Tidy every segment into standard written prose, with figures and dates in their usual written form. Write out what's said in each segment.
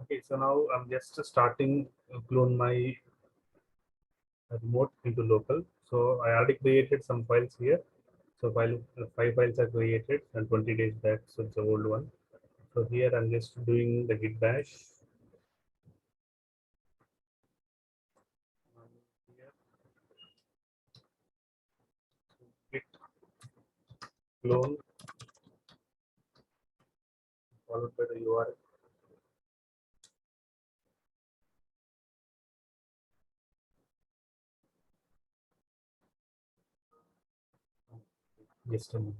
Okay, so now I'm just starting clone my remote into local. So I already created some files here. So 5 files are created and 20 days back. So it's the old one. So here I'm just doing the git bash. Here, git clone followed by the URL. Just a minute.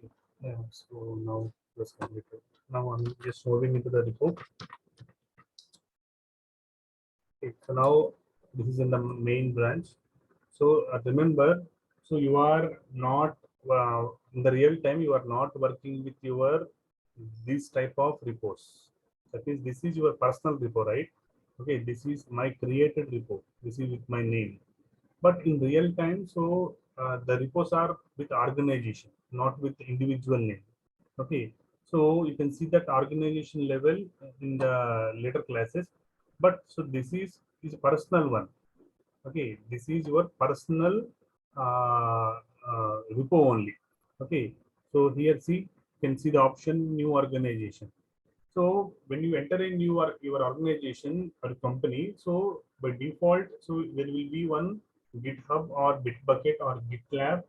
Okay. Yeah, so now let's complete it. Now I'm just moving into the repo. Okay, so now this is in the main branch. So remember, so you are not in the real time. You are not working with your this type of repos. That means this is your personal repo, right? Okay, this is my created repo. This is with my name. But in real time, so the repos are with organization, not with individual name. Okay, so you can see that organization level in the later classes. But so this is a personal one. Okay, this is your personal repo only. Okay, so here see, you can see the option new organization. So when you enter in your organization or company, so by default, so there will be one GitHub or Bitbucket or GitLab.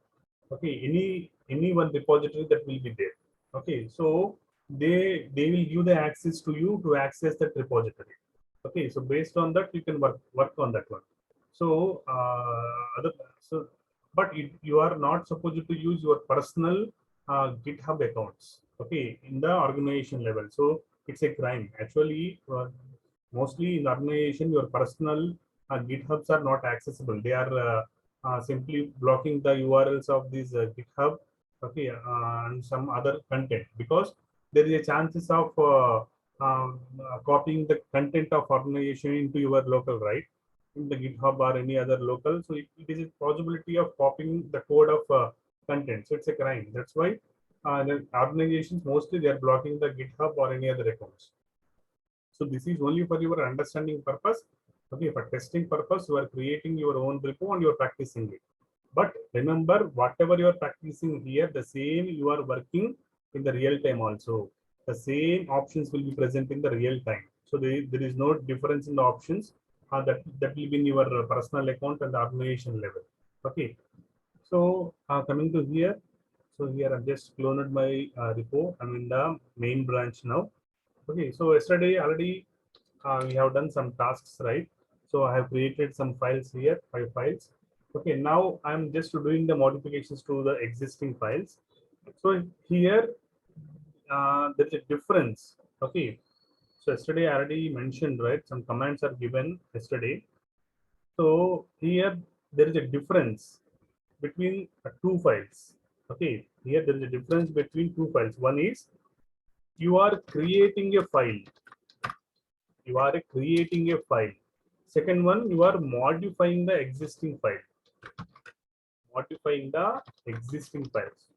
Okay, any one repository that will be there. Okay, so they will give the access to you to access that repository. Okay, so based on that you can work on that one. So other so but you are not supposed to use your personal GitHub accounts. Okay, in the organization level. So it's a crime actually. Mostly in the organization, your personal GitHubs are not accessible. They are simply blocking the URLs of this GitHub, okay, and some other content, because there is a chances of copying the content of organization into your local, right, in the GitHub or any other local. So it is a possibility of copying the code of content. So it's a crime. That's why the organizations mostly they are blocking the GitHub or any other accounts. So this is only for your understanding purpose. Okay, for testing purpose, you are creating your own repo and you are practicing it. But remember, whatever you are practicing here, the same you are working in the real time also. The same options will be present in the real time. So there is no difference in the options that will be in your personal account and the organization level. Okay. So coming to here, so here I've just cloned my repo. I'm in the main branch now. Okay, so yesterday already we have done some tasks, right? So I have created some files here, 5 files. Okay, now I'm just doing the modifications to the existing files. So here there's a difference. Okay, so yesterday I already mentioned, right? Some commands are given yesterday. So here there is a difference between two files. Okay, here there is a difference between two files. One is you are creating a file. You are creating a file. Second one, you are modifying the existing file. Modifying the existing files.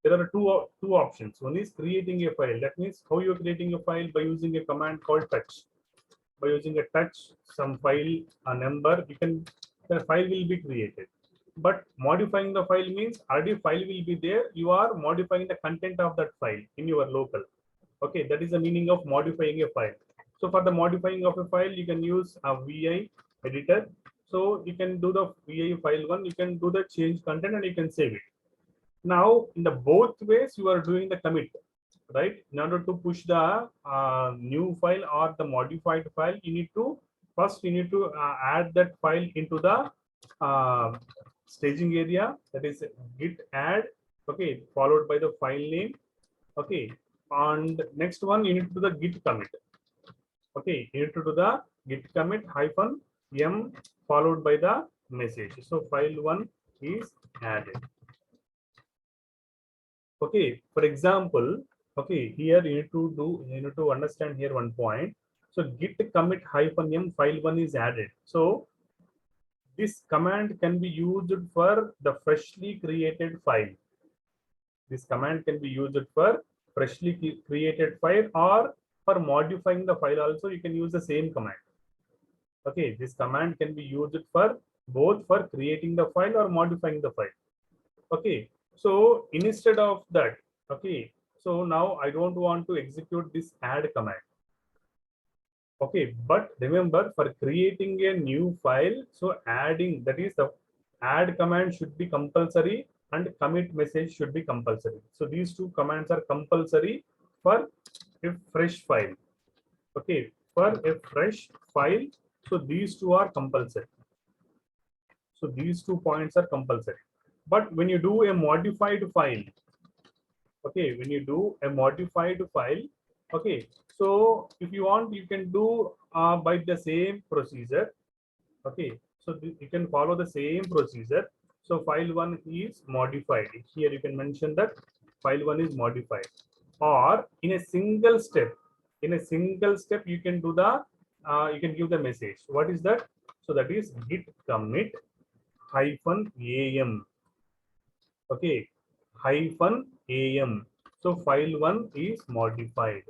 there are two options. One is creating a file. That means how you're creating a file by using a command called touch. By using a touch, some file, a number, the file will be created. But modifying the file means already file will be there. You are modifying the content of that file in your local. Okay, that is the meaning of modifying a file. So for the modifying of a file, you can use a VI editor. So you can do the VI file one, you can do the change content and you can save it. Now, in the both ways, you are doing the commit, right? In order to push the new file or the modified file, you need to add that file into the staging area. That is git add. Okay, followed by the file name. Okay, and next one you need to do the git commit. Okay, you need to do the git commit -m followed by the message. So file one is added. Okay, for example, okay, here you need to understand here one point. So git commit -m file one is added. So this command can be used for the freshly created file. This command can be used for freshly created file, or for modifying the file also you can use the same command. Okay, this command can be used for both for creating the file or modifying the file. Okay, so instead of that, okay, so now I don't want to execute this add command. Okay, but remember, for creating a new file, so adding, that is the add command should be compulsory and commit message should be compulsory. So these two commands are compulsory for a fresh file. Okay, for a fresh file, so these two are compulsory. So these 2 points are compulsory. But when you do a modified file, okay, when you do a modified file, okay, so if you want, you can do by the same procedure. Okay, so you can follow the same procedure. So file one is modified. Here you can mention that file one is modified, or in a single step, you can do the you can give the message. What is that? So that is git commit -am. Okay, -am. So file one is modified.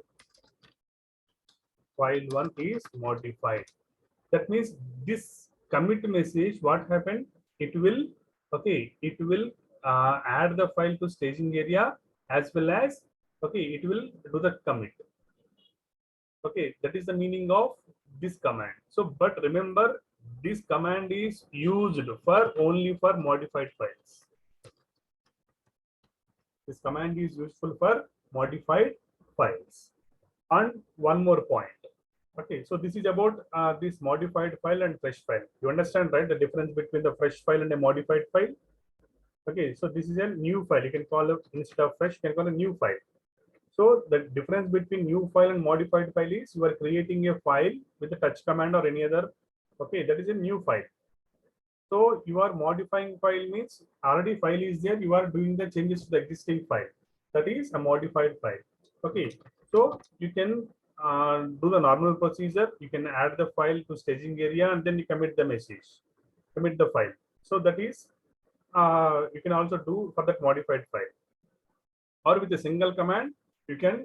File one is modified. That means this commit message, what happened? It will, okay, it will add the file to staging area, as well as, okay, it will do the commit. Okay, that is the meaning of this command. So, but remember, this command is used for only for modified files. This command is useful for modified files. And one more point. Okay, so this is about this modified file and fresh file. You understand, right? The difference between the fresh file and a modified file. Okay, so this is a new file. You can call it, instead of fresh, you can call a new file. So the difference between new file and modified file is you are creating a file with a touch command or any other. Okay, that is a new file. So you are modifying file means already file is there. You are doing the changes to the existing file. That is a modified file. Okay, so you can do the normal procedure. You can add the file to staging area and then you commit the message, commit the file. So that is you can also do for that modified file, or with a single command you can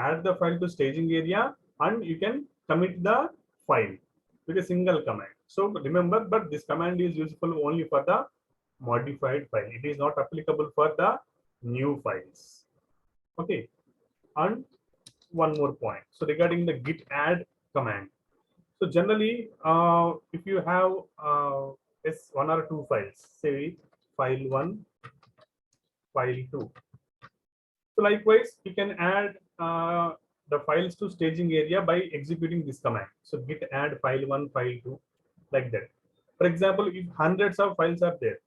add the file to staging area and you can commit the file with a single command. So remember, but this command is useful only for the modified file. It is not applicable for the new files. Okay, and one more point. So regarding the git add command. So generally, if you have one or two files, say file one, file two. So likewise, you can add the files to staging area by executing this command. So git add file one, file two, like that. For example, if hundreds of files are there,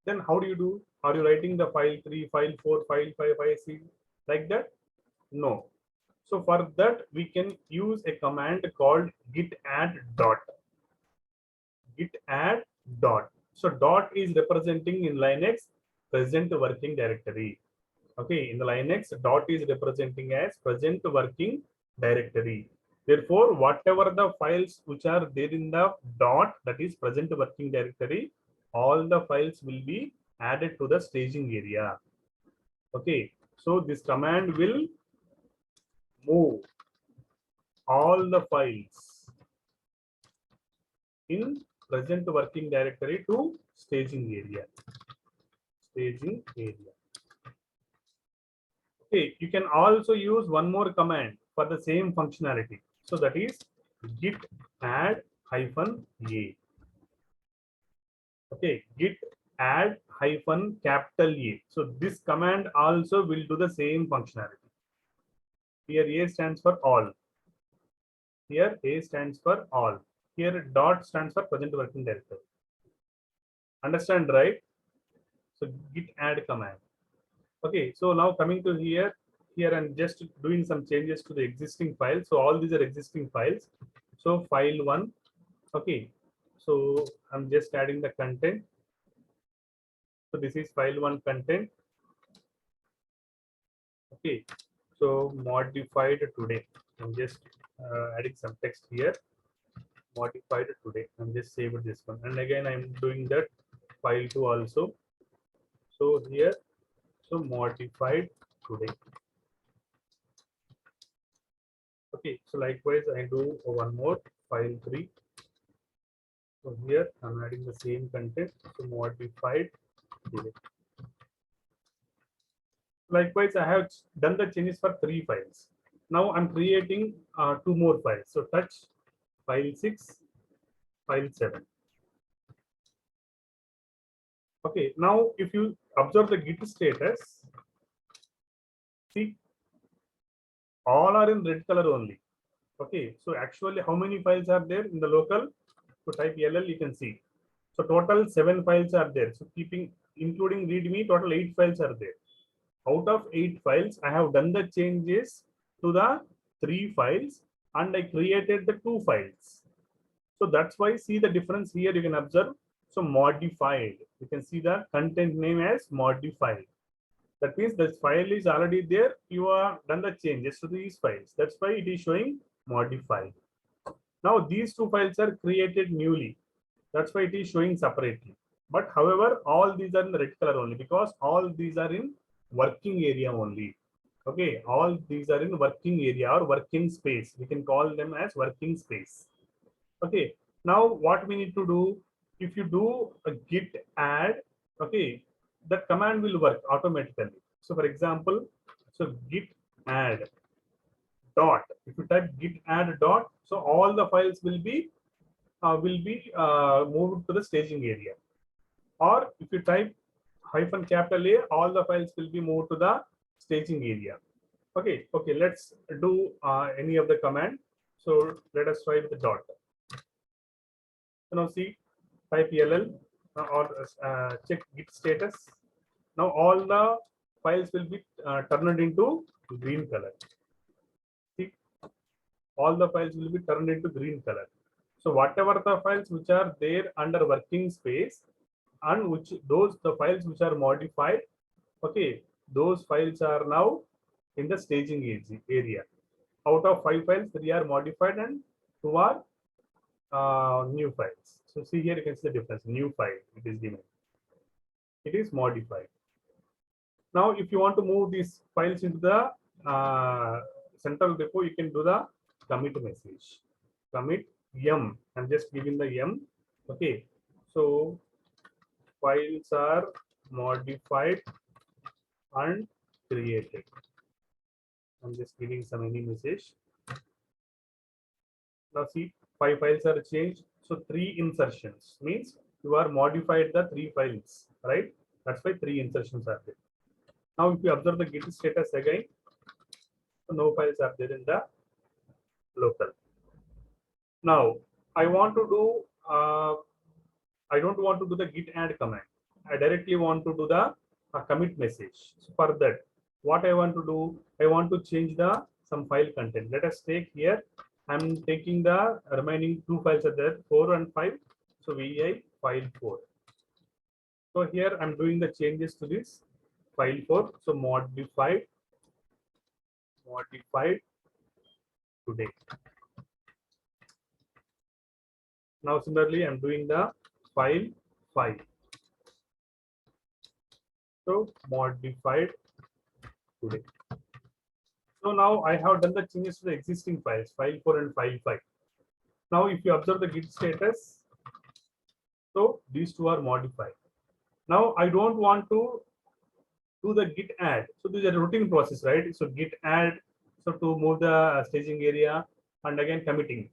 then how do you do? Are you writing the file three, file four, file five, file six, like that? No. So for that, we can use a command called git add dot. Git add dot. So dot is representing in Linux present working directory. Okay, in the Linux, dot is representing as present working directory. Therefore, whatever the files which are there in the dot, that is present working directory, all the files will be added to the staging area. Okay, so this command will move all the files in present working directory to staging area. Staging area. Okay, you can also use one more command for the same functionality. So that is git add hyphen a. Okay, git add hyphen capital A. So this command also will do the same functionality. Here A stands for all. Here A stands for all. Here dot stands for present working directory. Understand, right? So git add command. Okay, so now coming to here I'm just doing some changes to the existing file. So all these are existing files. So file one, okay. So I'm just adding the content. So this is file one content. Okay, so modified today. I'm just adding some text here. Modified today. I'm just saving this one, and again I'm doing that file two also. So here, so modified today. Okay, so likewise I do one more file three. So here I'm adding the same content. So modified today. Likewise, I have done the changes for three files. Now I'm creating two more files. So touch file 6, file 7. Okay, now if you observe the Git status, see, all are in red color only. Okay, so actually how many files are there in the local? So type LL, you can see. So total 7 files are there. So including readme, total 8 files are there. Out of 8 files, I have done the changes to the 3 files and I created the 2 files. So that's why see the difference here you can observe. So modified, you can see the content name as modified. That means this file is already there. You are done the changes to these files. That's why it is showing modified. Now these two files are created newly. That's why it is showing separately. But however, all these are in the red color only because all these are in working area only. Okay, all these are in working area or working space. We can call them as working space. Okay, now what we need to do, if you do a git add, okay, that command will work automatically. So for example, so git add dot, if you type git add dot, so all the files will be moved to the staging area. Or if you type hyphen capital A, all the files will be moved to the staging area. Okay, let's do any of the command. So let us try with the dot. So now see, type LL or check git status. Now all the files will be turned into green color. See, all the files will be turned into green color. So whatever the files which are there under working space and which the files which are modified, okay, those files are now in the staging area. Out of 5 files, 3 are modified and 2 are new files. So see here you can see the difference. New file it is given. It is modified. Now if you want to move these files into the central depot, you can do the commit message. Commit M. I'm just giving the M. Okay. So files are modified and created. I'm just giving some any message. Now see, 5 files are changed. So 3 insertions means you are modified the 3 files, right? That's why 3 insertions are there. Now if you observe the git status again, so no files are there in the local. Now I want to do I don't want to do the git add command. I directly want to do the commit message. So for that, what I want to do, I want to change the some file content. Let us take here. I'm taking the remaining 2 files are there, 4 and 5. So vi file 4. So here I'm doing the changes to this file 4. So modified today. Now similarly, I'm doing the file 5. So modified today. So now I have done the changes to the existing files, file 4 and file 5. Now if you observe the git status, so these two are modified. Now I don't want to do the git add. So this is a routine process, right? So git add, so to move the staging area and again committing.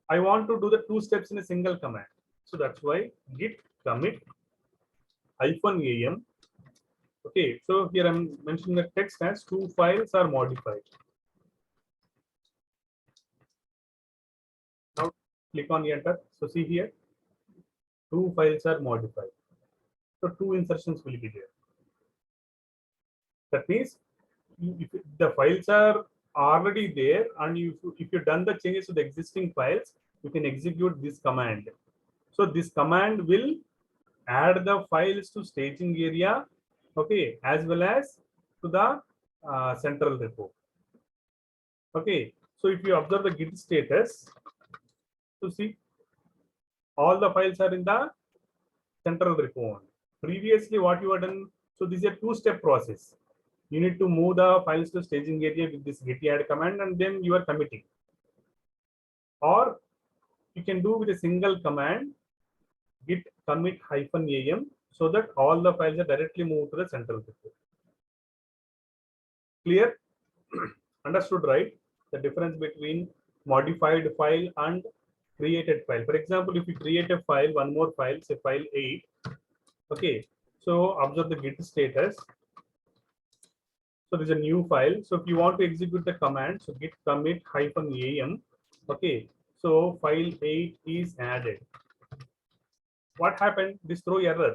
I want to do the 2 steps in a single command. So that's why git commit -am. Okay, so here I'm mentioning the text as 2 files are modified. Now click on enter. So see here, 2 files are modified. So 2 insertions will be there. That means if the files are already there and if you've done the changes to the existing files, you can execute this command. So this command will add the files to staging area, okay, as well as to the central repo. Okay, so if you observe the git status, to see all the files are in the central repo. Previously, what you have done, so this is a 2-step process. You need to move the files to staging area with this git add command, and then you are committing. Or you can do with a single command, git commit -am, so that all the files are directly moved to the central repo. Clear? Understood, right? The difference between modified file and created file. For example, if you create a file, one more file, say file 8. Okay, so observe the git status. So there's a new file. So if you want to execute the command, so git commit -am. Okay, so file 8 is added. What happened? This throw error.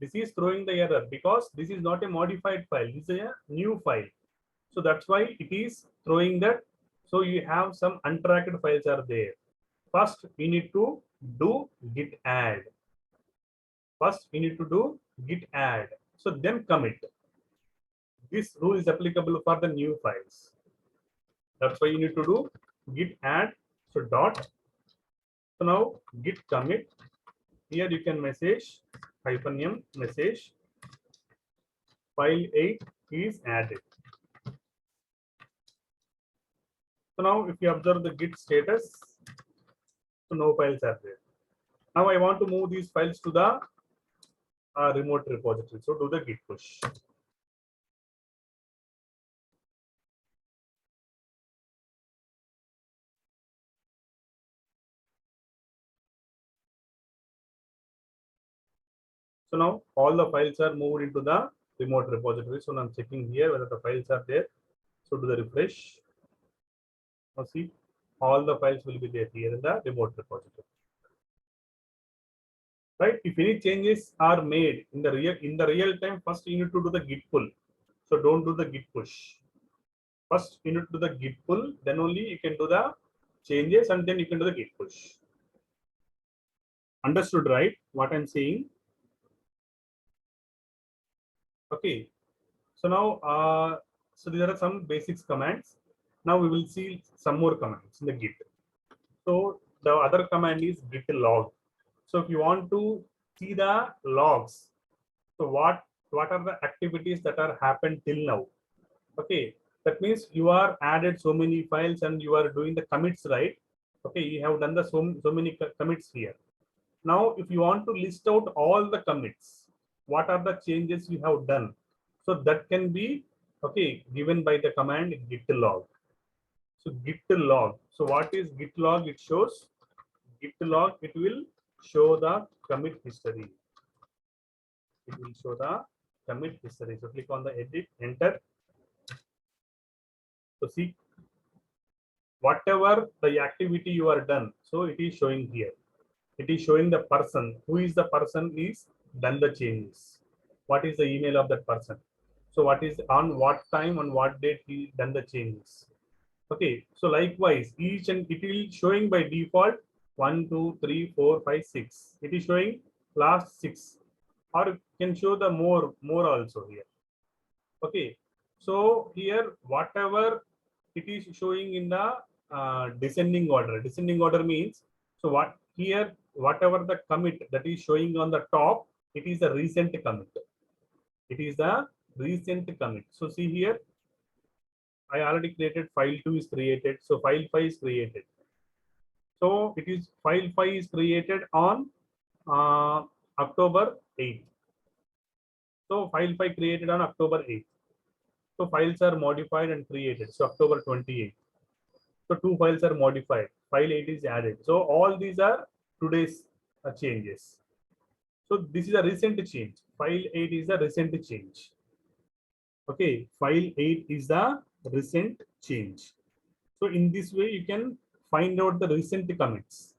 This is throwing the error because this is not a modified file. This is a new file. So that's why it is throwing that. So you have some untracked files are there. First, we need to do git add. First, we need to do git add. So then commit. This rule is applicable for the new files. That's why you need to do git add. So dot. So now git commit. Here you can message -m message file 8 is added. So now if you observe the git status, so no files are there. Now I want to move these files to the remote repository. So do the git push. So now all the files are moved into the remote repository. So now I'm checking here whether the files are there. So do the refresh. Now see, all the files will be there here in the remote repository. Right? If any changes are made in the real time, first you need to do the git pull. So don't do the git push. First you need to do the git pull, then only you can do the changes, and then you can do the git push. Understood, right? What I'm saying? Okay. So now, so these are some basics commands. Now we will see some more commands in the git. So the other command is git log. So if you want to see the logs, so what are the activities that are happened till now? Okay, that means you are added so many files and you are doing the commits, right? Okay, you have done the so many commits here. Now, if you want to list out all the commits, what are the changes you have done? So that can be given by the command git log. So git log. So what is git log? It shows git log. It will show the commit history. It will show the commit history. So click on the edit, enter. So see, whatever the activity you are done, so it is showing here. It is showing the person. Who is the person is done the changes. What is the email of that person? So what is on what time, on what date he done the changes. Okay, so likewise, each and it will showing by default 1, 2, 3, 4, 5, 6. It is showing last 6, or it can show the more also here. Okay, so here whatever it is showing in the descending order. Descending order means, so what here whatever the commit that is showing on the top, it is the recent commit. It is the recent commit. So see here, I already created file 2 is created. So file 5 is created. So it is file 5 is created on October 8th. So file 5 created on October 8th. So files are modified and created. So October 28th. So 2 files are modified. File 8 is added. So all these are today's changes. So this is a recent change. File 8 is a recent change. Okay, file 8 is the recent change. So in this way, you can find out the recent commits.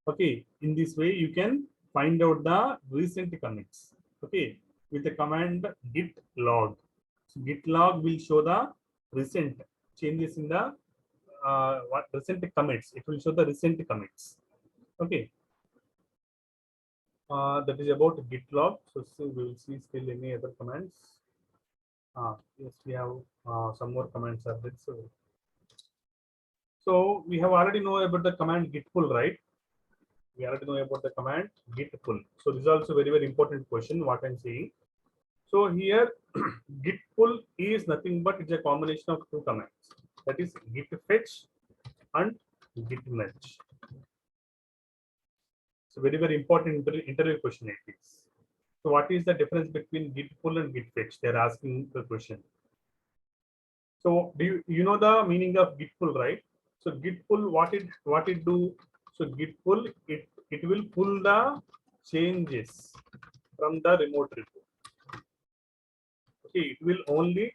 Okay, in this way, you can find out the recent commits. Okay, with the command git log. So git log will show the recent changes in the what recent commits. It will show the recent commits. Okay, that is about git log. So we will see still any other commands. Yes, we have some more commands are there. So we have already know about the command git pull, right? We already know about the command git pull. So this is also very, very important question, what I'm saying. So here git pull is nothing but it's a combination of two commands. That is git fetch and git merge. So very, very important interview question it is. So what is the difference between git pull and git fetch? They're asking the question. So do you know the meaning of git pull, right? So git pull, what it do? So git pull, it will pull the changes from the remote repo. Okay, it will only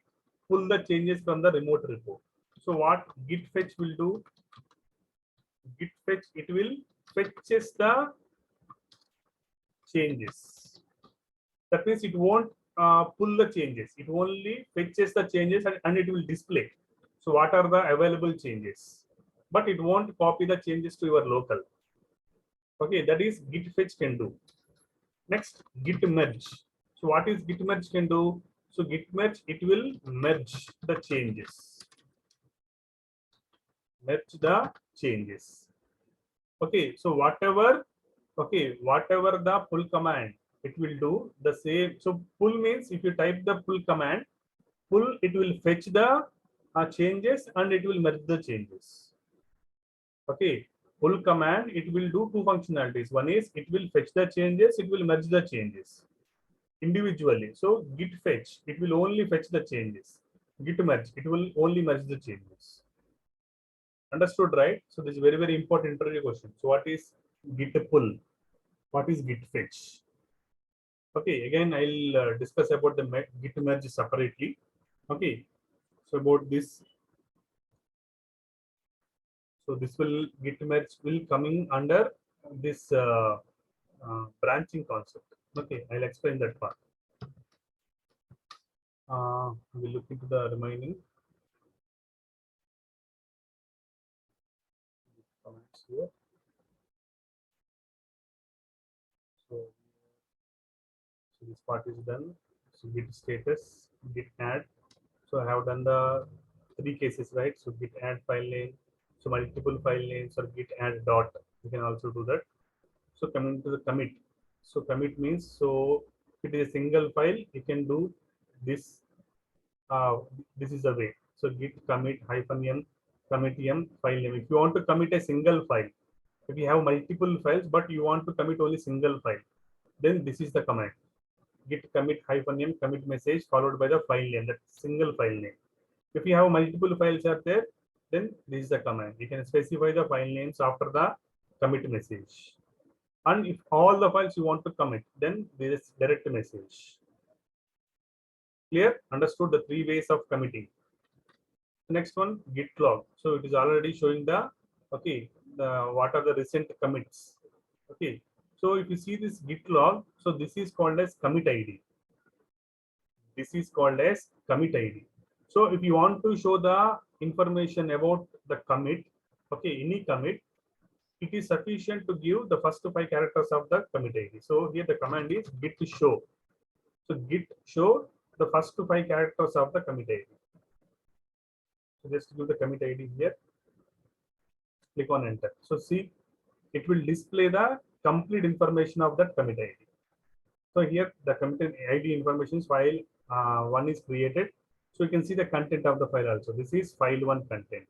pull the changes from the remote repo. So what git fetch will do? Git fetch, it will fetches the changes. That means it won't pull the changes. It only fetches the changes and it will display. So what are the available changes? But it won't copy the changes to your local. Okay, that is git fetch can do. Next, git merge. So what is git merge can do? So git merge, it will merge the changes. Merge the changes. Okay, so whatever the pull command, it will do the same. So pull means if you type the pull command, pull, it will fetch the changes and it will merge the changes. Okay, pull command, it will do two functionalities. One is it will fetch the changes, it will merge the changes individually. So git fetch, it will only fetch the changes. Git merge, it will only merge the changes. Understood, right? So this is very, very important interview question. So what is git pull? What is git fetch? Okay, again I'll discuss about the git merge separately. Okay, so about this. So this will git merge will coming under this branching concept. Okay, I'll explain that part. We'll look into the remaining comments here. So this part is done. So git status, git add. So I have done the three cases, right? So git add file name, so multiple file names, or git add dot. You can also do that. So coming to the commit. So commit means, so if it is a single file, you can do this. This is the way. So git commit -m commit m file name. If you want to commit a single file, if you have multiple files but you want to commit only single file, then this is the command. Git commit -m commit message followed by the file name, that single file name. If you have multiple files are there, then this is the command. You can specify the file names after the commit message. And if all the files you want to commit, then there is direct message. Clear? Understood the three ways of committing. The next one, git log. So it is already showing the what are the recent commits. Okay. So if you see this git log, so this is called as commit ID. This is called as commit ID. So if you want to show the information about the commit, okay, any commit, it is sufficient to give the first 5 characters of the commit ID. So here the command is git show. So git show the first 5 characters of the commit ID. So just give the commit ID here. Click on enter. So see, it will display the complete information of that commit ID. So here the commit ID information is file one is created. So you can see the content of the file also. This is file1 content.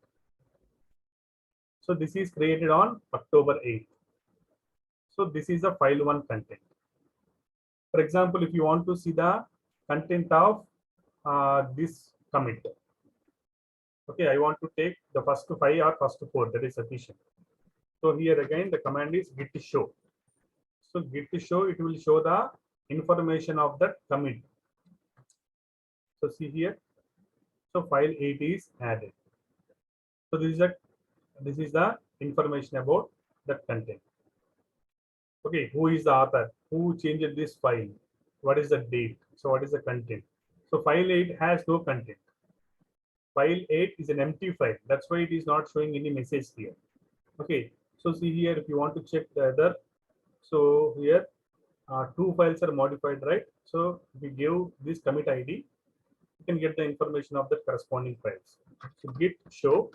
So this is created on October 8th. So this is the file1 content. For example, if you want to see the content of this commit, okay, I want to take the first 5 or first 4, that is sufficient. So here again the command is git show. So git show, it will show the information of that commit. So see here, so file 8 is added. So this is the information about that content. Okay, who is the author? Who changed this file? What is the date? So what is the content? So file 8 has no content. File 8 is an empty file. That's why it is not showing any message here. Okay, so see here, if you want to check the other, so here 2 files are modified, right? So if we give this commit ID, you can get the information of the corresponding files. So git show.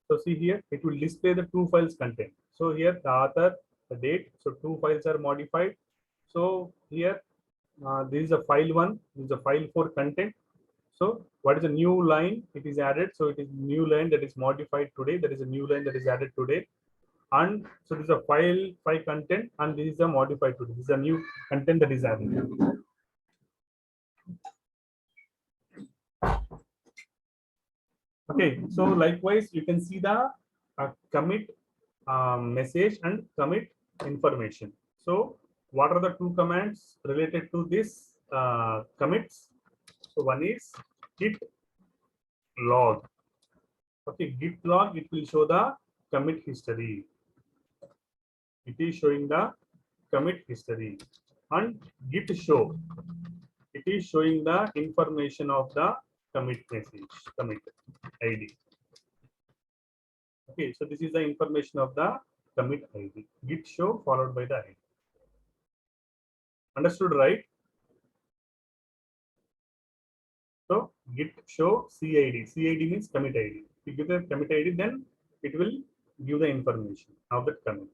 So see here, it will display the 2 files content. So here the author, the date. So 2 files are modified. So here this is a file 1, this is a file 4 content. So what is a new line? It is added. So it is new line that is modified today. There is a new line that is added today. And so this is a file 5 content, and this is a modified today. This is a new content that is added. Okay, so likewise, you can see the commit message and commit information. So what are the 2 commands related to this commits? So one is git log. Okay, git log, it will show the commit history. It is showing the commit history. And git show, it is showing the information of the commit message, commit ID. Okay, so this is the information of the commit ID. Git show followed by the ID. Understood, right? So git show CID. CID means commit ID. If you give the commit ID, then it will give the information of the commit.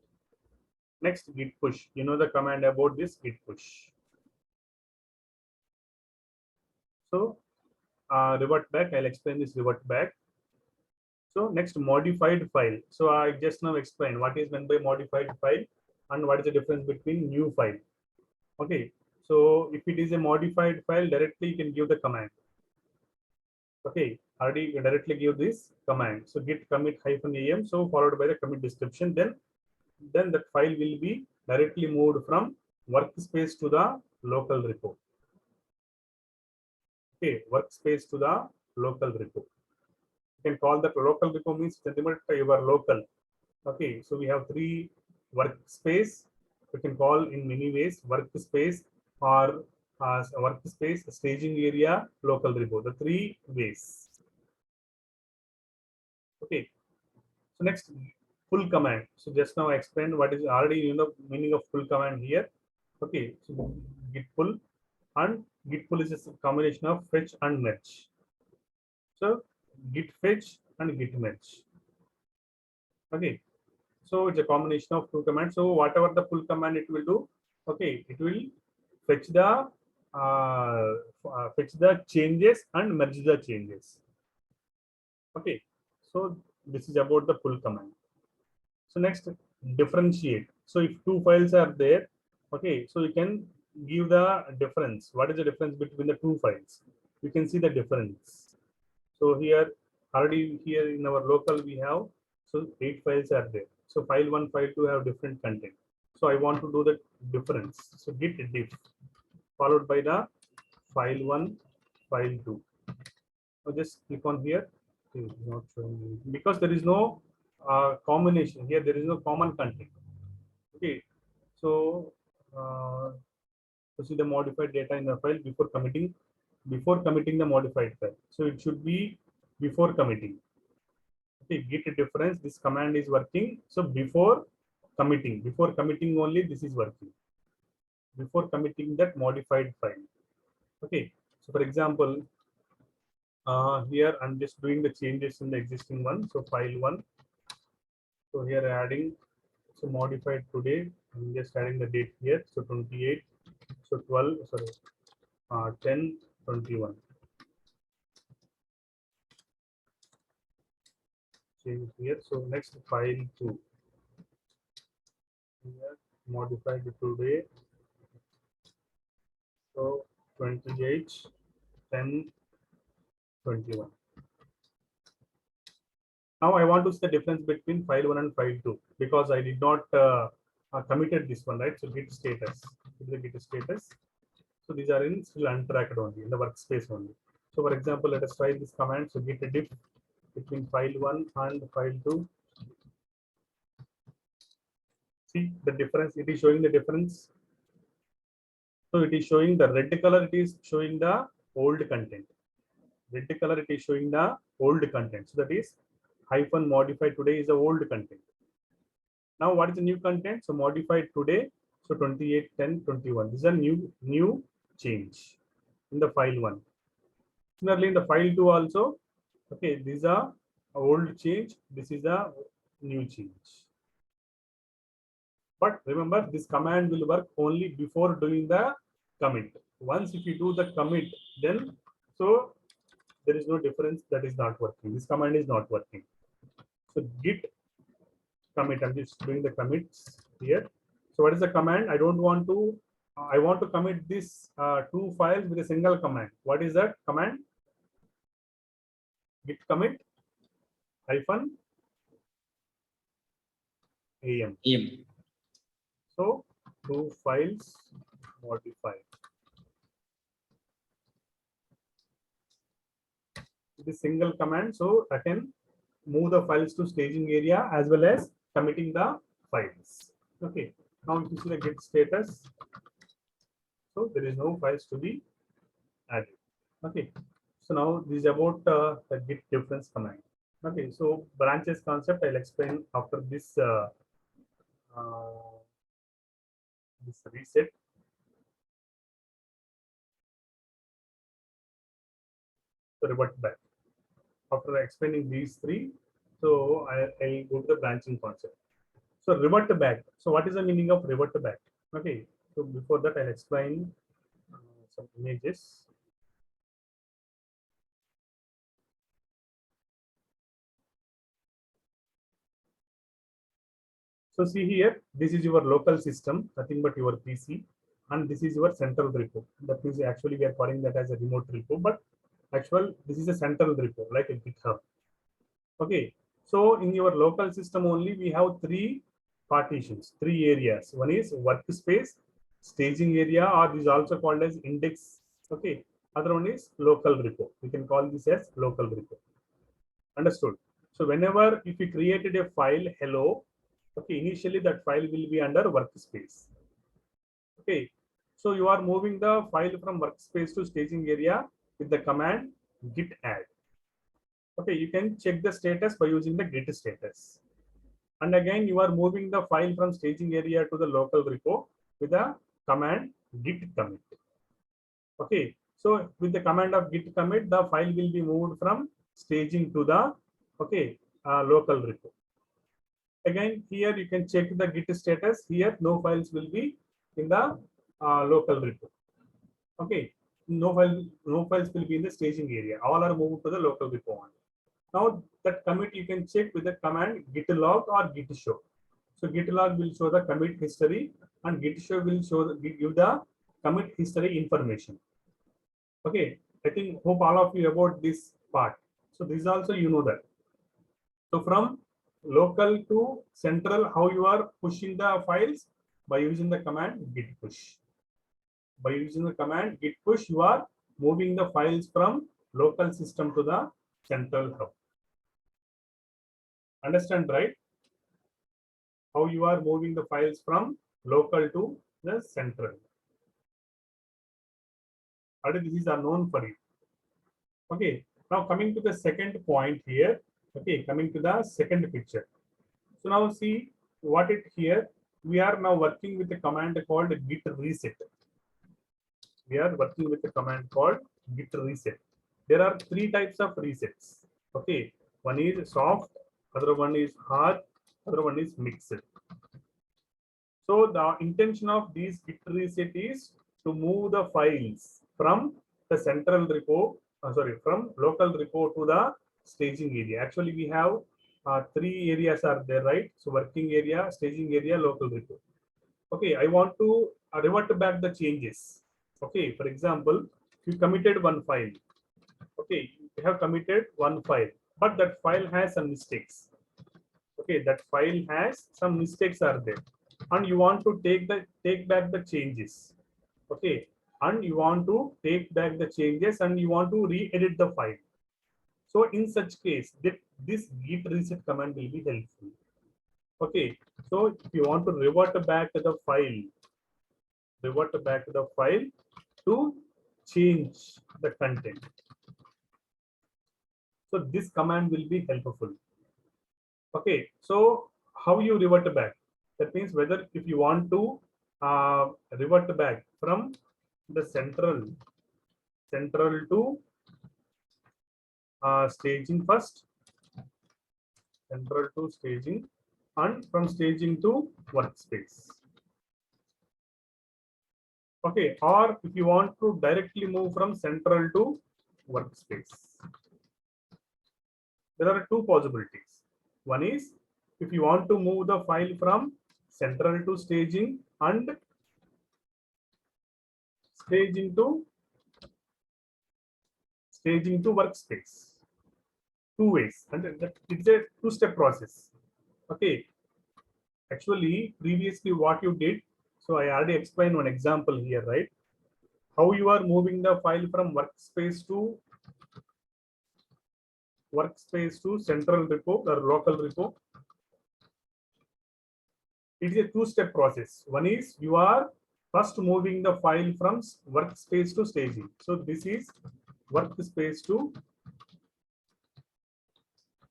Next, git push. You know the command about this git push. So revert back. I'll explain this revert back. So next, modified file. So I just now explained what is meant by modified file and what is the difference between new file. Okay. So if it is a modified file, directly you can give the command. Okay, already you directly give this command. So git commit -am, so followed by the commit description. Then that file will be directly moved from workspace to the local repo. Okay, workspace to the local repo. You can call that local repo means your local. Okay, so we have 3 workspace. We can call in many ways: workspace or workspace, staging area, local repo. The 3 ways. Okay. So next, full command. So just now I explained what is already meaning of full command here. Okay, so git pull, and git pull is a combination of fetch and merge. So git fetch and git merge. Okay, so it's a combination of 2 commands. So whatever the full command it will do, okay, it will fetch the changes and merge the changes. Okay, so this is about the full command. So next, differentiate. So if 2 files are there, okay, so you can give the difference. What is the difference between the 2 files? You can see the difference. So here, already here in our local we have, so 8 files are there. So file 1, file 2 have different content. So I want to do the difference. So git diff followed by the file 1, file 2. So just click on here. It is not showing because there is no combination here. There is no common content. Okay, so to see the modified data in the file before committing the modified file. So it should be before committing. Okay, git difference. This command is working. So before committing only this is working. Before committing that modified file. Okay, so for example, here I'm just doing the changes in the existing one. So file 1. So here adding, so modified today. I'm just adding the date here. So 28. So 12, sorry, 10, 21. Change here. So next file 2. Here, modified today. So 28, 10, 21. Now I want to see the difference between file 1 and file 2 because I did not committed this one, right? So git status. This is the git status. So these are in still untracked only in the workspace only. So for example, let us try this command. So git diff between file 1 and file 2. See the difference. It is showing the difference. So it is showing the red color. It is showing the old content. Red color. It is showing the old content. So that is hyphen modified today is the old content. Now what is the new content? So modified today. So 28, 10, 21. This is a new change in the file 1. Similarly, in the file 2 also, okay, these are old change. This is a new change. But remember, this command will work only before doing the commit. Once if you do the commit, then so there is no difference. That is not working. This command is not working. So git commit. I'm just doing the commits here. So what is the command? I don't want to. I want to commit this 2 files with a single command. What is that command? Git commit hyphen am. So 2 files modified. This single command, so I can move the files to staging area as well as committing the files. Okay. Now if you see the git status, so there is no files to be added. Okay. So now this is about the git difference command. Okay. So branches concept I'll explain after this this reset. So revert back. After explaining these 3, so I'll go to the branching concept. So revert back. So what is the meaning of revert back? Okay. So before that, I'll explain some images. So see here, this is your local system, nothing but your PC, and this is your central repo. That means actually we are calling that as a remote repo, but actual this is a central repo like a GitHub. Okay. So in your local system only we have 3 partitions, 3 areas. One is workspace, staging area, or this is also called as index. Okay. Other one is local repo. We can call this as local repo. Understood? So whenever if you created a file hello, okay, initially that file will be under workspace. Okay. So you are moving the file from workspace to staging area with the command git add. Okay, you can check the status by using the git status. And again, you are moving the file from staging area to the local repo with the command git commit. Okay, so with the command of git commit, the file will be moved from staging to the local repo. Again, here you can check the git status. Here, no files will be in the local repo. Okay, no files will be in the staging area. All are moved to the local repo only. Now that commit you can check with the command git log or git show. So git log will show the commit history and git show will give the commit history information. Okay, I think hope all of you about this part. So this also you know that. So from local to central, how you are pushing the files by using the command git push. By using the command git push, you are moving the files from local system to the central hub. Understand, right? How you are moving the files from local to the central. This is unknown for you. Okay, now coming to the second point here. Okay, coming to the second picture. So now see what it here. We are now working with a command called git reset. We are working with a command called git reset. There are 3 types of resets. Okay, one is soft, other one is hard, other one is mixed. So the intention of these git reset is to move the files from the central repo, from local repo to the staging area. Actually, we have three areas are there, right? So working area, staging area, local repo. Okay, I want to revert back the changes. Okay, for example, you committed one file. Okay, you have committed one file, but that file has some mistakes. Okay, that file has some mistakes are there, and you want to take back the changes. Okay, and you want to take back the changes and you want to re-edit the file. So in such case, this git reset command will be helpful. Okay, so if you want to revert back to the file to change the content. So this command will be helpful. Okay, so how you revert back? That means whether if you want to revert back from the central to staging first, central to staging, and from staging to workspace. Okay, or if you want to directly move from central to workspace, there are two possibilities. One is if you want to move the file from central to staging and staging to workspace. Two ways, and it's a two-step process. Okay, actually previously what you did, so I already explained one example here, right? How you are moving the file from workspace to central repo or local repo. It is a two-step process. One is you are first moving the file from workspace to staging. So this is workspace to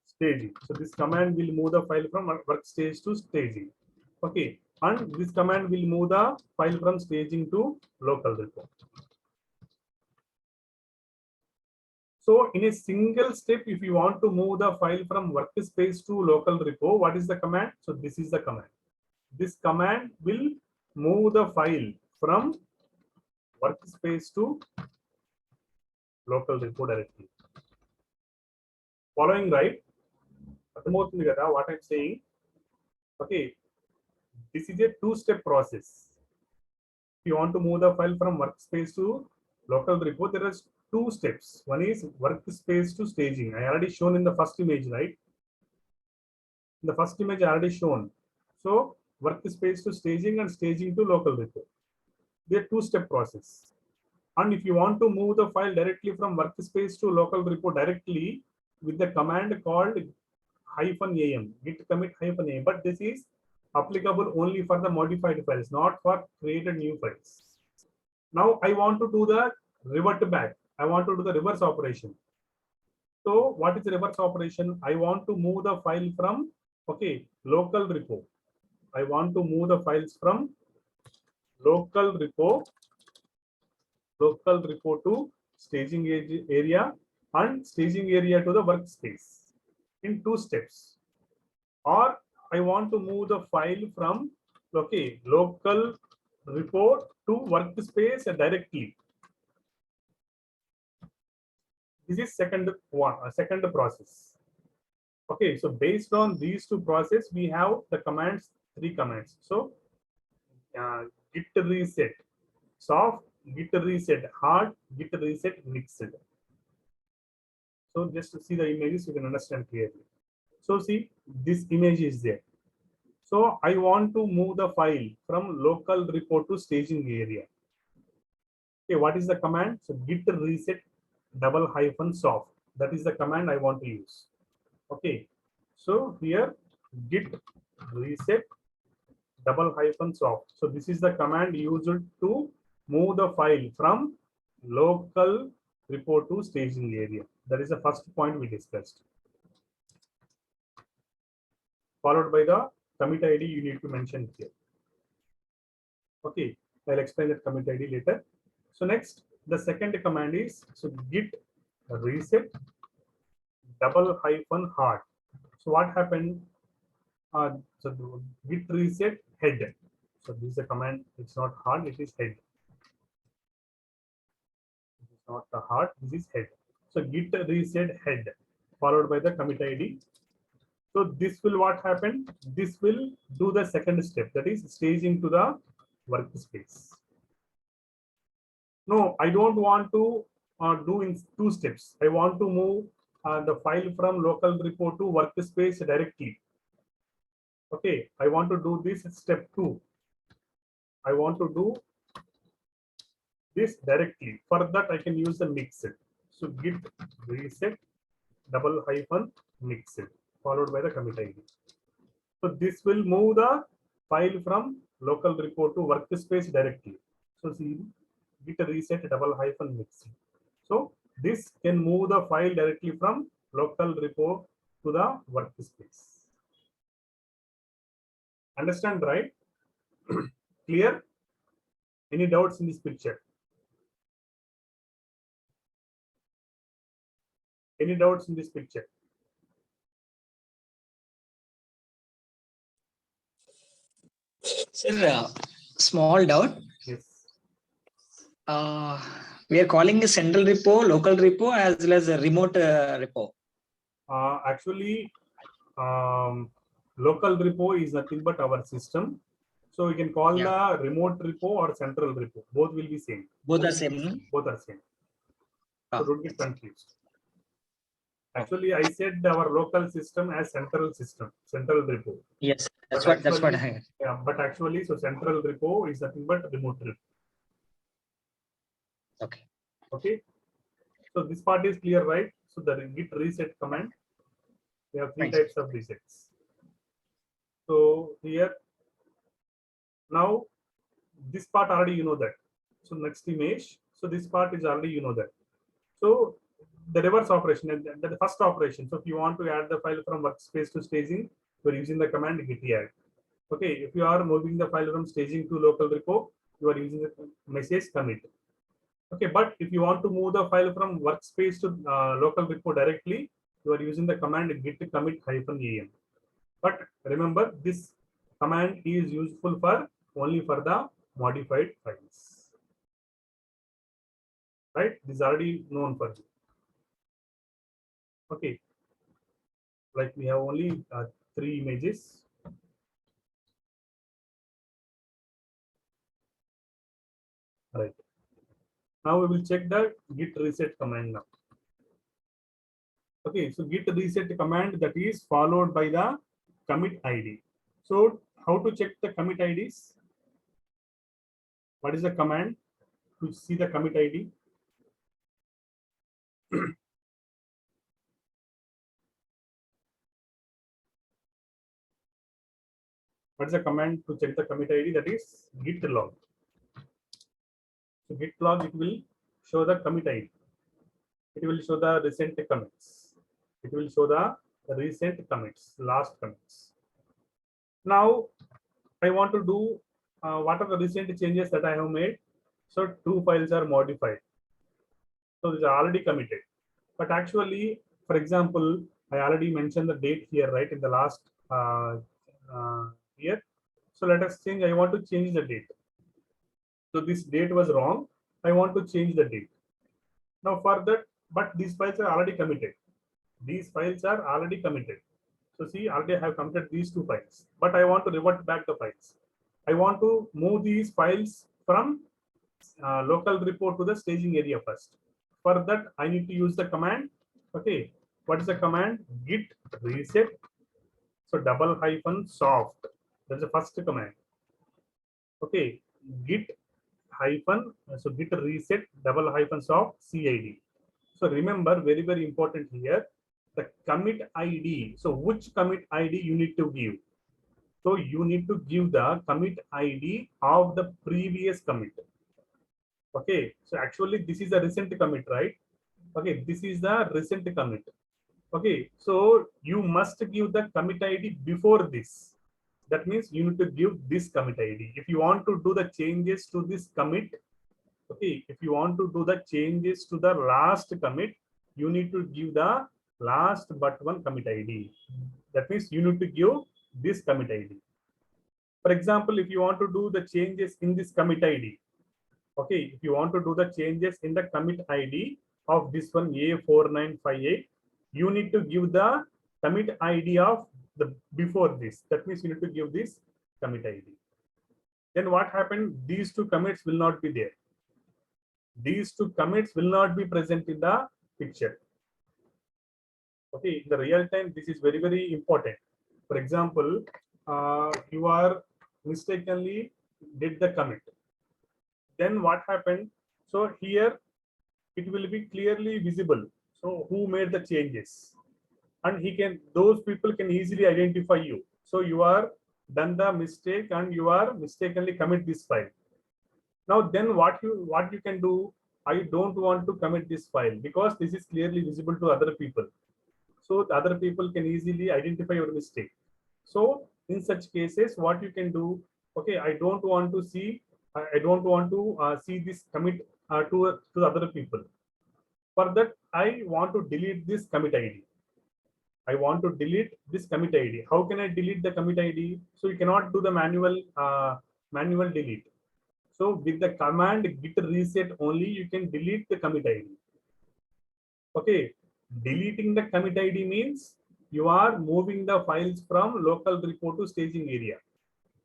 staging. So this command will move the file from workspace to staging. Okay, and this command will move the file from staging to local repo. So in a single step, if you want to move the file from workspace to local repo, what is the command? So this is the command. This command will move the file from workspace to local repo directly. Following, right? What I'm saying. Okay, this is a two-step process. If you want to move the file from workspace to local repo, there are two steps. One is workspace to staging. I already shown in the first image, right? In the first image I already shown. So workspace to staging and staging to local repo. They're two-step process. And if you want to move the file directly from workspace to local repo directly with the command called -am, git commit -am, but this is applicable only for the modified files, not for created new files. Now I want to do the revert back. I want to do the reverse operation. So what is the reverse operation? I want to move the file from local repo. I want to move the files from local repo to staging area and staging area to the workspace in two steps. Or I want to move the file from local repo to workspace directly. This is second process. Okay, so based on these two processes, we have the commands, three commands. So git reset soft, git reset hard, git reset mixed. So just to see the images, you can understand clearly. So see, this image is there. So I want to move the file from local repo to staging area. Okay, what is the command? So git reset --soft. That is the command I want to use. Okay, so here git reset --soft. So this is the command used to move the file from local repo to staging area. That is the first point we discussed. Followed by the commit ID you need to mention here. Okay, I'll explain that commit ID later. So next, the second command is git reset --hard. So what happened? So git reset head. So this is a command. It's not hard. It is head. not the heart, this is head. So git reset head followed by the commit ID. So this will what happen? This will do the second step, that is staging to the workspace. No, I don't want to do in two steps. I want to move the file from local repo to workspace directly. Okay, I want to do this step 2. I want to do this directly. For that, I can use the mixed. So git reset double hyphen mixed followed by the commit ID. So this will move the file from local repo to workspace directly. So see, git reset double hyphen mixed. So this can move the file directly from local repo to the workspace. Understand, right? Clear? Any doubts in this picture? Any doubts in this picture? Sir, small doubt. Yes. We are calling a central repo, local repo, as well as a remote repo. Actually, local repo is nothing but our system. So we can call the remote repo or central repo. Both will be same. Both are same. Both are same. So don't get confused. Actually, I said our local system as central system, central repo. Yes, that's what I heard. Yeah, but actually, so central repo is nothing but remote repo. Okay. Okay. So this part is clear, right? So the git reset command, we have three types of resets. So here, now this part already you know that. So next image. So this part is already you know that. So the reverse operation, the first operation. So if you want to add the file from workspace to staging, you are using the command git add. Okay, if you are moving the file from staging to local repo, you are using the message commit. Okay, but if you want to move the file from workspace to local repo directly, you are using the command git commit -am. But remember, this command is useful for only for the modified files. Right? This is already known for you. Okay. Like we have only 3 images. Right. Now we will check the git reset command now. Okay, so git reset command that is followed by the commit ID. So how to check the commit IDs? What is the command to see the commit ID? What is the command to check the commit ID? That is git log. So git log, it will show the commit ID. It will show the recent commits. It will show the recent commits, last commits. Now I want to do what are the recent changes that I have made. So 2 files are modified. So these are already committed. But actually, for example, I already mentioned the date here, right, in the last year. So let us change. I want to change the date. So this date was wrong. I want to change the date. Now for that, but these files are already committed. These files are already committed. So see, already I have committed these 2 files, but I want to revert back the files. I want to move these files from local repo to the staging area first. For that, I need to use the command. Okay, what is the command? Git reset. So double hyphen soft. That's the first command. Okay, git hyphen, so git reset double hyphen soft CID. So remember, very, very important here, the commit ID. So which commit ID you need to give? So you need to give the commit ID of the previous commit. Okay, so actually this is a recent commit, right? Okay, this is the recent commit. Okay, so you must give the commit ID before this. That means you need to give this commit ID. If you want to do the changes to this commit, okay, if you want to do the changes to the last commit, you need to give the last but one commit ID. That means you need to give this commit ID. For example, if you want to do the changes in this commit ID, Okay, if you want to do the changes in the commit ID of this one A4958, you need to give the commit ID of the before this. That means you need to give this commit ID. Then what happened? These two commits will not be there. These two commits will not be present in the picture. Okay, in the real time, this is very, very important. For example, you are mistakenly did the commit. Then what happened? So here it will be clearly visible. So who made the changes? And those people can easily identify you. So you are done the mistake and you are mistakenly commit this file. Now then what you can do, I don't want to commit this file because this is clearly visible to other people. So the other people can easily identify your mistake. So in such cases, what you can do, okay, I don't want to see this commit to the other people. For that, I want to delete this commit ID. I want to delete this commit ID. How can I delete the commit ID? So you cannot do the manual delete. So with the command git reset only, you can delete the commit ID. Okay, deleting the commit ID means you are moving the files from local repo to staging area,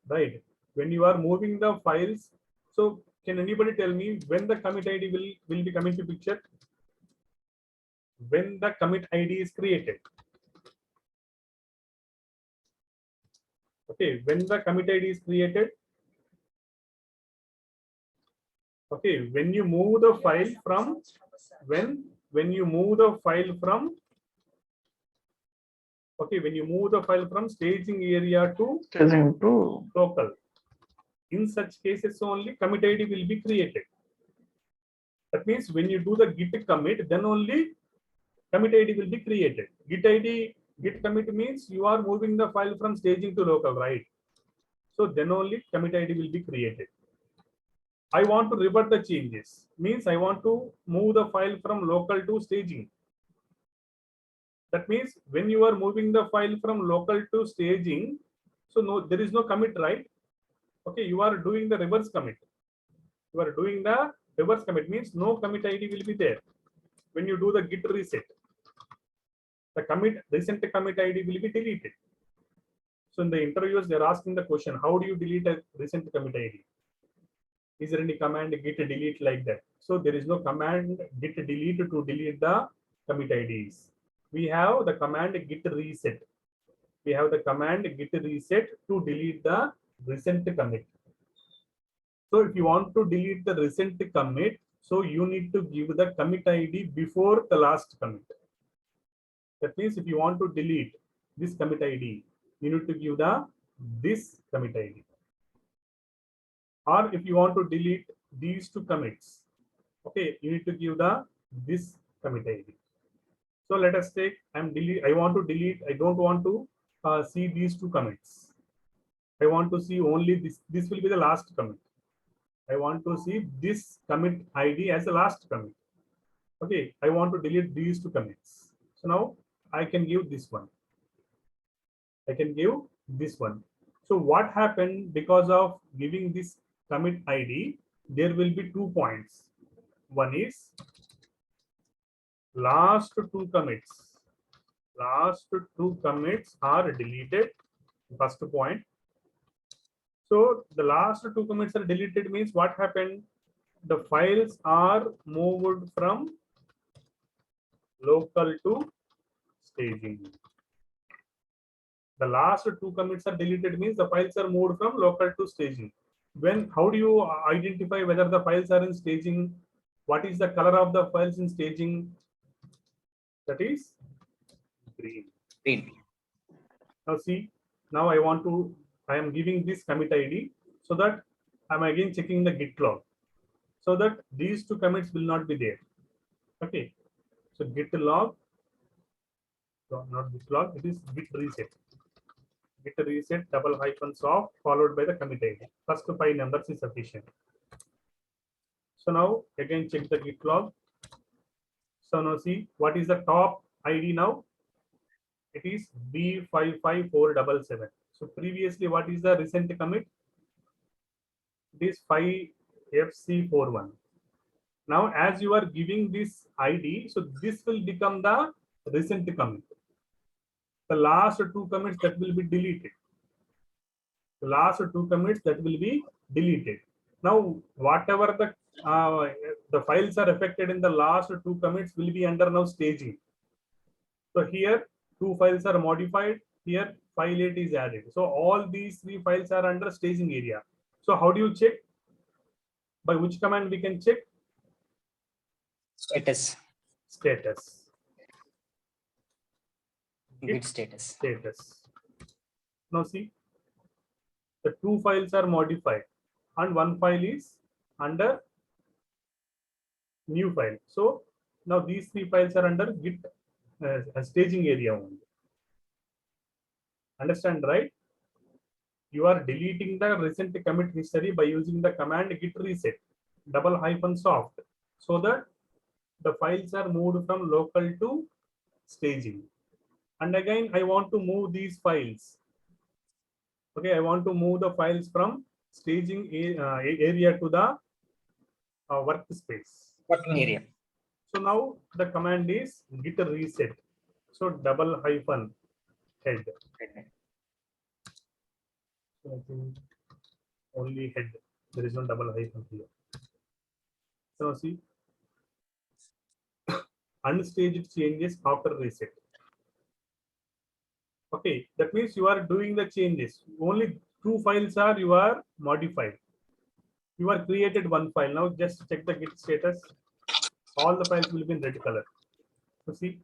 right? When you are moving the files, so can anybody tell me when the commit ID will be coming to picture? When the commit ID is created. Okay, when the commit ID is created. Okay, when you move the file from when you move the file from when you move the file from staging area to local. In such cases only commit ID will be created. That means when you do the git commit, then only commit ID will be created. Git commit means you are moving the file from staging to local, right? So then only commit ID will be created. I want to revert the changes. Means I want to move the file from local to staging. That means when you are moving the file from local to staging, so there is no commit, right? Okay, you are doing the reverse commit. You are doing the reverse commit means no commit ID will be there. When you do the git reset, the recent commit ID will be deleted. So in the interviews, they're asking the question, how do you delete a recent commit ID? Is there any command git delete like that? So there is no command git delete to delete the commit IDs. We have the command git reset. We have the command git reset to delete the recent commit. So if you want to delete the recent commit, so you need to give the commit ID before the last commit. That means if you want to delete this commit ID, you need to give this commit ID. Or if you want to delete these two commits, okay, you need to give this commit ID. So let us take I want to delete. I don't want to see these two commits. I want to see only this. This will be the last commit. I want to see this commit ID as the last commit. Okay, I want to delete these two commits. So now I can give this one. I can give this one. So what happened because of giving this commit ID? There will be 2 points. One is last two commits. Last two commits are deleted. First point. So the last two commits are deleted means what happened? The files are moved from local to staging. The last two commits are deleted means the files are moved from local to staging. How do you identify whether the files are in staging? What is the color of the files in staging? That is green. Green. Now see, now I am giving this commit ID so that I'm again checking the git log so that these two commits will not be there. Okay, so git log, not git log, it is git reset. Git reset --soft followed by the commit ID. First 5 numbers is sufficient. So now again check the git log. So now see what is the top ID now? It is B55477. So previously what is the recent commit? It is 5 FC41. Now, as you are giving this ID, so this will become the recent commit. The last two commits that will be deleted. The last two commits that will be deleted. Now, whatever the files are affected in the last two commits will be under now staging. So here two files are modified. Here file 8 is added. So all these three files are under staging area. So how do you check? By which command we can check? Status. Status. Git status. Status. Now see, the two files are modified and one file is under new file. So now these three files are under Git staging area only. Understand, right? You are deleting the recent commit history by using the command git reset --soft so that the files are moved from local to staging. And again, I want to move these files. Okay, I want to move the files from staging area to the workspace. Working area. So now the command is git reset. So --head. So I think only head. There is no double hyphen here. So see, unstaged changes after reset. Okay, that means you are doing the changes. Only two files are you are modified. You are created one file. Now just check the git status. All the files will be in red color. So see,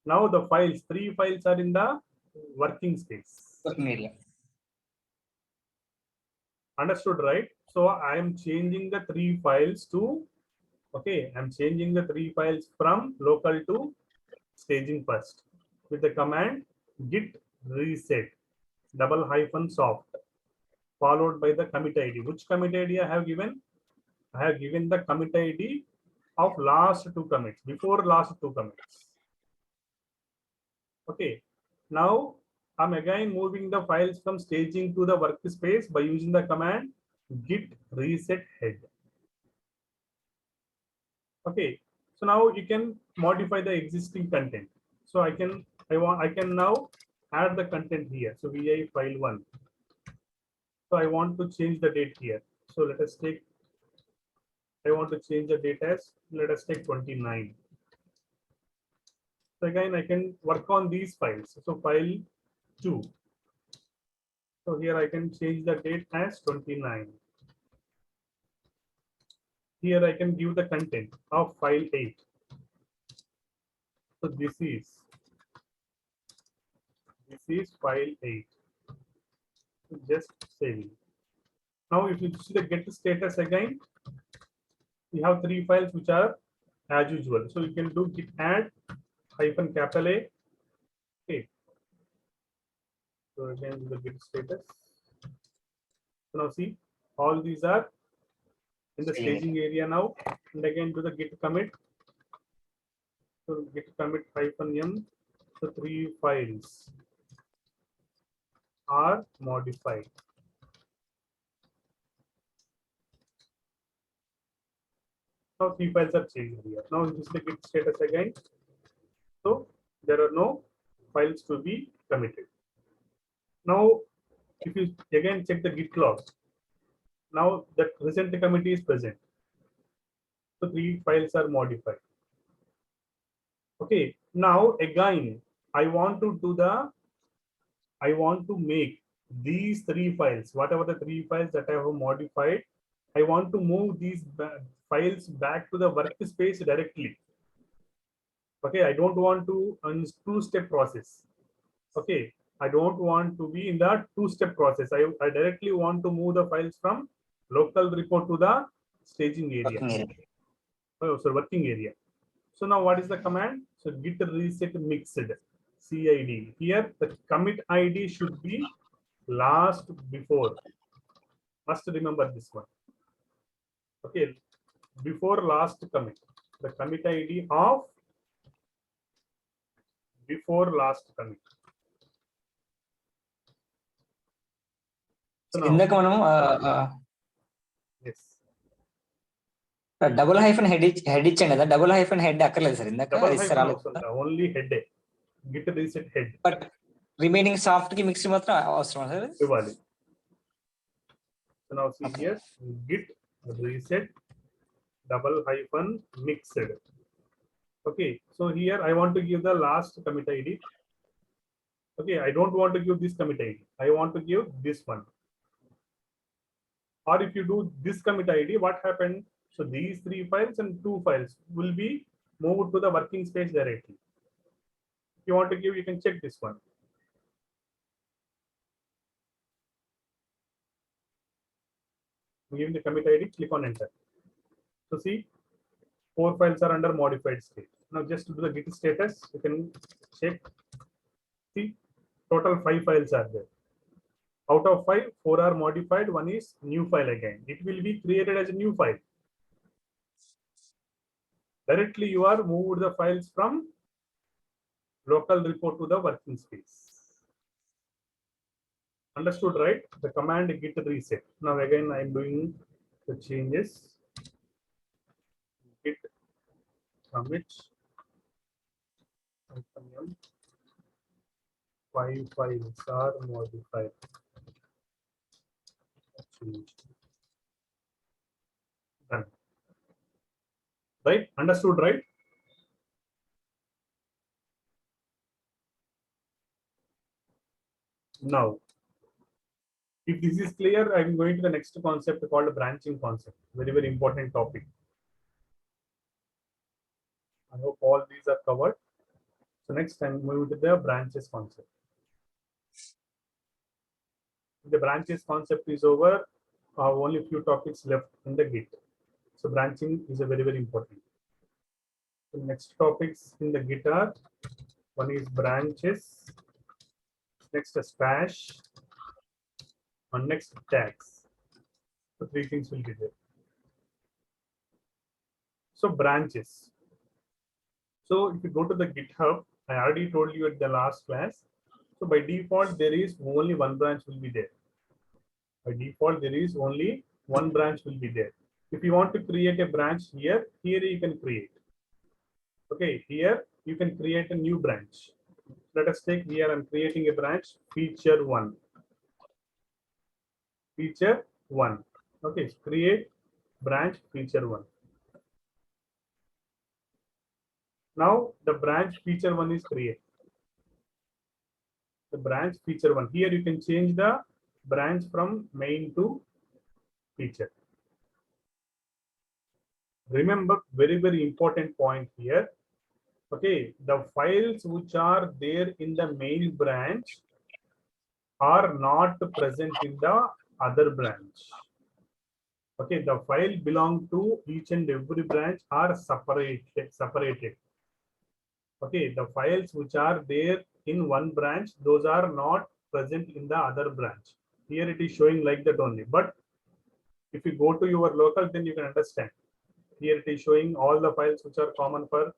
now the files, three files are in the working space. Working area. Understood, right? So I am changing the three files to, okay, I'm changing the three files from local to staging first with the command git reset --soft followed by the commit ID. Which commit ID I have given? I have given the commit ID of last two commits, before last two commits. Okay, now I'm again moving the files from staging to the workspace by using the command git reset head. Okay, so now you can modify the existing content. So I can now add the content here. So vi file 1. So I want to change the date here. So let us take, I want to change the date as, let us take 29. So again, I can work on these files. So file 2. So here I can change the date as 29. Here I can give the content of file 8. So this is file 8. So just saving. Now if you see the get status again, we have three files which are as usual. So you can do git add -A. Okay. So again the git status. So now see, all these are in the staging area now. And again do the git commit. So git commit -m. So three files are modified. Now three files are changed here. Now this is the git status again. So there are no files to be committed. Now if you again check the git log, now the recent commit is present. So three files are modified. Okay, now again I want to make these three files, whatever the three files that I have modified, I want to move these files back to the workspace directly. Okay, I don't want to two-step process. Okay, I don't want to be in the two-step process. I directly want to move the files from local repo to the staging area. Oh, so working area. So now what is the command? So git reset mixed CID. Here the commit ID should be last before. Must remember this one. Okay, before last commit. The commit ID of before last commit. So ఇందాక మనం Yes. Double hyphen head ఇచ్చాం కదా, double hyphen head అక్కర్లేదు sir ఇందాక. Double hyphen అవసరం లేదు, only head. Git reset head. But remaining soft కి mix మాత్రం అవసరం సార్ ఇవ్వాలి. So now see here, git reset double hyphen mixed. Okay, so here I want to give the last commit ID. Okay, I don't want to give this commit ID. I want to give this one. Or if you do this commit ID, what happened? So these 3 files and 2 files will be moved to the working space directly. If you want to give, you can check this one. Give the commit ID, click on enter. So see, 4 files are under modified state. Now just to do the git status, you can check. See, total 5 files are there. Out of 5, 4 are modified, 1 is new file again. It will be created as a new file. Directly you are moved the files from local repo to the working space. Understood, right? The command git reset. Now again I am doing the changes. Git commit 5 files are modified. Done. Right? Understood, right? Now, if this is clear, I am going to the next concept called branching concept. Very, very important topic. I hope all these are covered. So next time we will do the branches concept. The branches concept is over. Only few topics left in the Git. So branching is a very, very important. The next topics in the Git are, one is branches, next a stash, and next tags. So 3 things will be there. So branches. So if you go to the GitHub, I already told you at the last class. So by default, there is only one branch will be there. By default, there is only one branch will be there. If you want to create a branch here you can create. Okay, here you can create a new branch. Let us take here, I'm creating a branch, feature 1. Feature 1. Okay, create branch feature 1. Now the branch feature 1 is created. The branch feature 1. Here you can change the branch from main to feature. Remember, very, very important point here. Okay, the files which are there in the main branch are not present in the other branch. Okay, the file belong to each and every branch are separated. Okay, the files which are there in one branch, those are not present in the other branch. Here it is showing like that only. But if you go to your local, then you can understand. Here it is showing all the files which are common for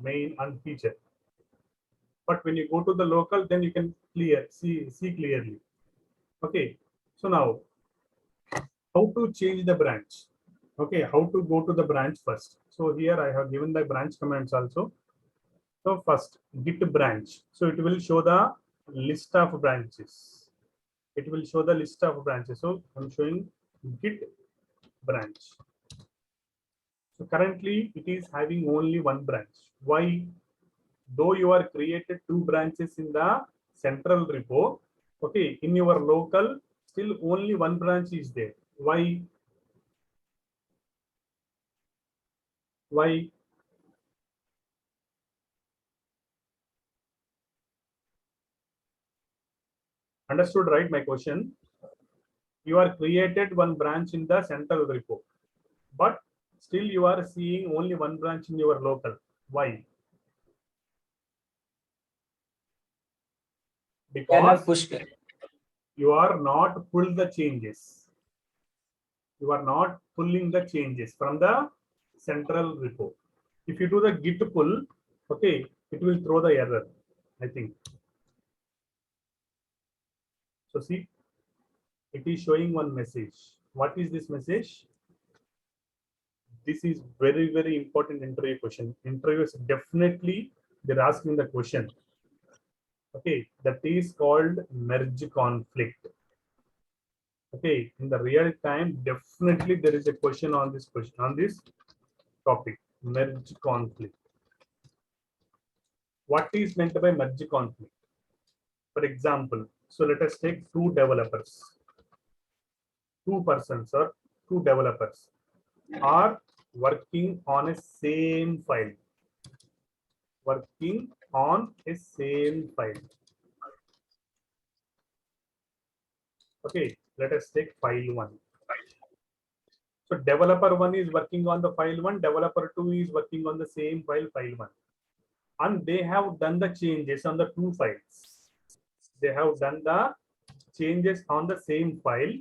main and feature. But when you go to the local, then you can see clearly. Okay, so now how to change the branch? Okay, how to go to the branch first? So here I have given the branch commands also. So first git branch. So it will show the list of branches. It will show the list of branches. So I'm showing git branch. So currently it is having only one branch. Why? Though you are created 2 branches in the central repo, okay, in your local, still only one branch is there. Why? Why? Understood, right? My question. You are created one branch in the central repo, but still you are seeing only one branch in your local. Why? Because you are not pull the changes. You are not pulling the changes from the central repo. If you do the git pull, okay, it will throw the error, I think. So see, it is showing one message. What is this message? This is very, very important interview question. Interviewers definitely they're asking the question. Okay, that is called merge conflict. Okay, in the real time, definitely there is a question on this topic, merge conflict. What is meant by merge conflict? For example, so let us take two developers, two persons or two developers are working on a same file. Working on a same file. Okay, let us take file 1. So developer 1 is working on the file 1, developer 2 is working on the same file, file 1. And they have done the changes on the two files. They have done the changes on the same file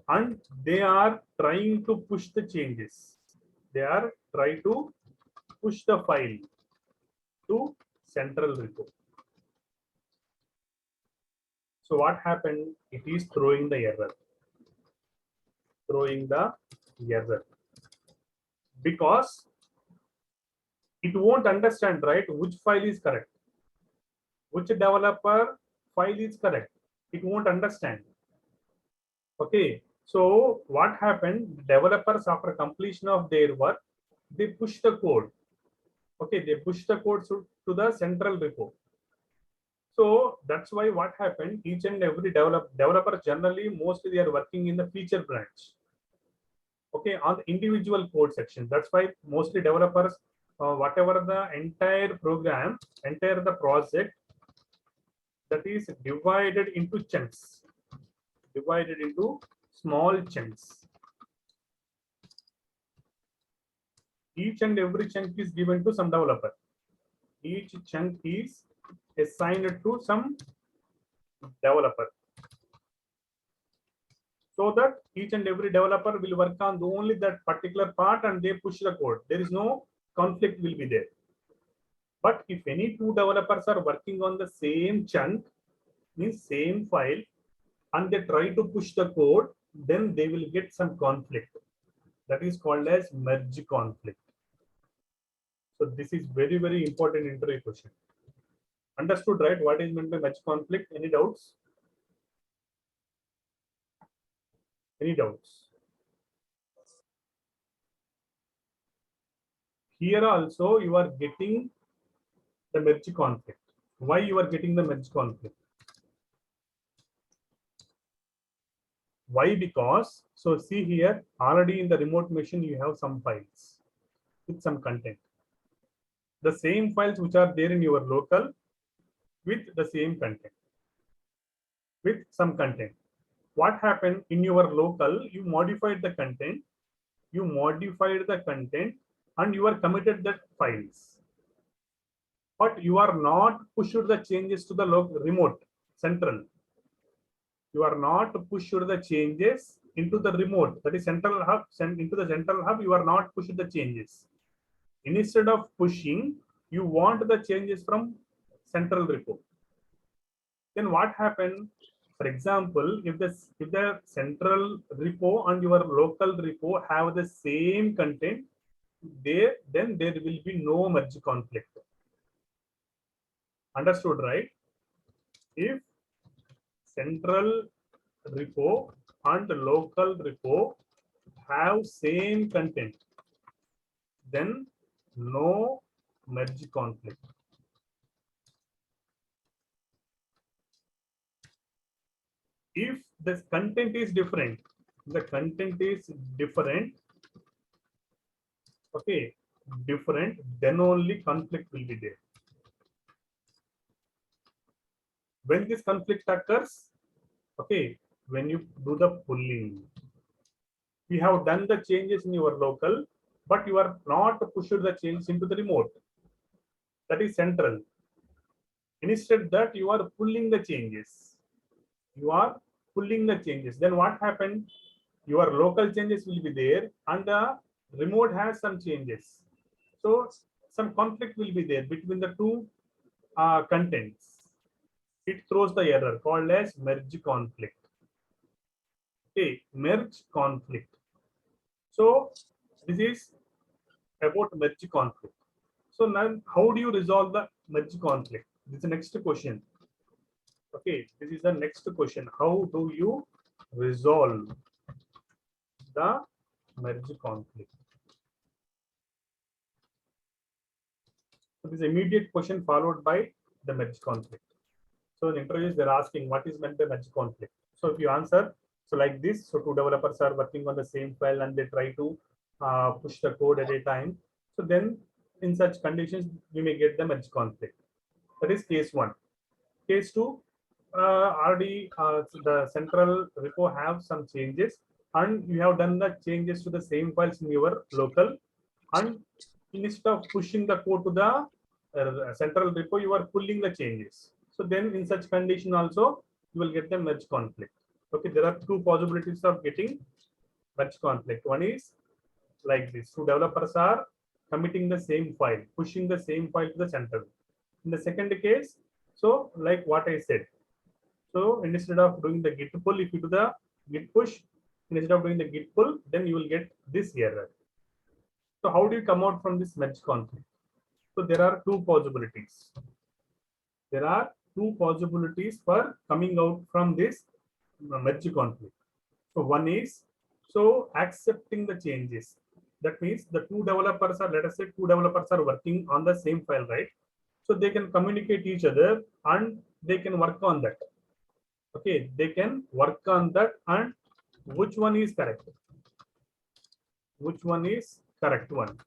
and they are trying to push the changes. They are trying to push the file to central repo. So what happened? It is throwing the error. Throwing the error. Because it won't understand, right, which file is correct. Which developer file is correct. It won't understand. Okay. So what happened? Developers, after completion of their work, they push the code. Okay, they push the code to the central repo. So that's why what happened, each and every developer generally, mostly they are working in the feature branch. Okay, on the individual code section. That's why mostly developers, whatever the entire program, entire the project, that is divided into chunks. Divided into small chunks. Each and every chunk is given to some developer. Each chunk is assigned to some developer. So that each and every developer will work on only that particular part and they push the code. There is no conflict will be there. But if any two developers are working on the same chunk, means same file, and they try to push the code, then they will get some conflict. That is called as merge conflict. So this is very, very important interview question. Understood, right? What is meant by merge conflict? Any doubts? Any doubts? Here also you are getting the merge conflict. Why you are getting the merge conflict? Why? Because, so see here, already in the remote machine you have some files with some content. The same files which are there in your local with the same content. With some content. What happened in your local? You modified the content. You modified the content and you are committed that files. But you are not pushed the changes to the remote central. You are not pushed the changes into the remote, that is central hub. Into the central hub, you are not pushed the changes. Instead of pushing, you want the changes from central repo. Then what happened? For example, if the central repo and your local repo have the same content, then there will be no merge conflict. Understood, right? If central repo and local repo have same content, then no merge conflict. If the content is different, okay, different, then only conflict will be there. When this conflict occurs, okay, when you do the pulling, we have done the changes in your local, but you are not pushed the changes into the remote. That is central. Instead that you are pulling the changes. You are pulling the changes. Then what happened? Your local changes will be there and the remote has some changes. So some conflict will be there between the two contents. It throws the error called as merge conflict. Okay, merge conflict. So this is about merge conflict. So now, how do you resolve the merge conflict? This is the next question. Okay, this is the next question. How do you resolve the merge conflict? So this immediate question followed by the merge conflict. So in interviews, they're asking what is meant by merge conflict. So if you answer, so like this, so two developers are working on the same file and they try to push the code at a time. So then in such conditions, we may get the merge conflict. That is case one. Case two, already the central repo have some changes and you have done the changes to the same files in your local, and instead of pushing the code to the central repo, you are pulling the changes. So then in such condition also, you will get the merge conflict. Okay, there are two possibilities of getting merge conflict. One is like this: two developers are committing the same file, pushing the same file to the central. In the second case, so like what I said, so instead of doing the git pull, if you do the git push, instead of doing the git pull, then you will get this error. So how do you come out from this merge conflict? So there are two possibilities. There are two possibilities for coming out from this merge conflict. So one is so accepting the changes. That means the two developers are, let us say two developers are working on the same file, right? So they can communicate each other and they can work on that. Okay, they can work on that and which one is correct? Which one is correct one?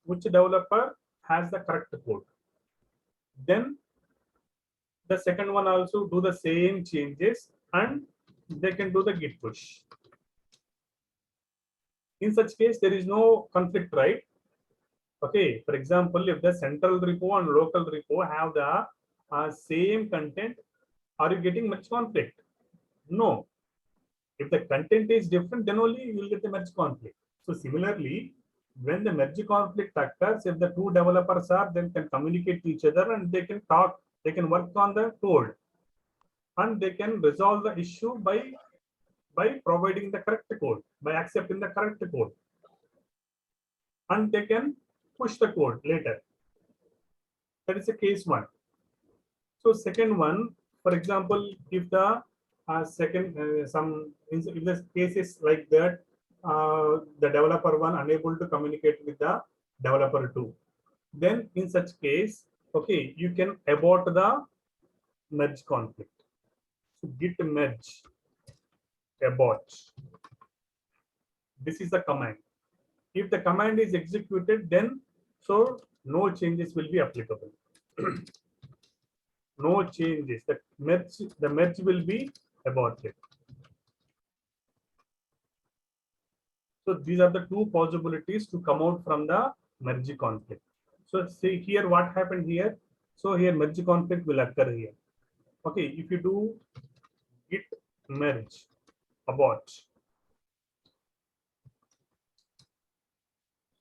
Which developer has the correct code? Then the second one also do the same changes and they can do the git push. In such case, there is no conflict, right? Okay, for example, if the central repo and local repo have the same content, are you getting much conflict? No. If the content is different, then only you will get the merge conflict. So similarly, when the merge conflict occurs, if the two developers are, then can communicate to each other and they can talk, they can work on the code and they can resolve the issue by providing the correct code, by accepting the correct code, and they can push the code later. That is a case one. So second one, for example, if the second if the case is like that, the developer one unable to communicate with the developer two, then in such case, okay, you can abort the merge conflict. So git merge abort. This is the command. If the command is executed, then so no changes will be applicable. No changes. The merge will be aborted. So these are the two possibilities to come out from the merge conflict. So see here what happened here. So here merge conflict will occur here. Okay, if you do git merge abort,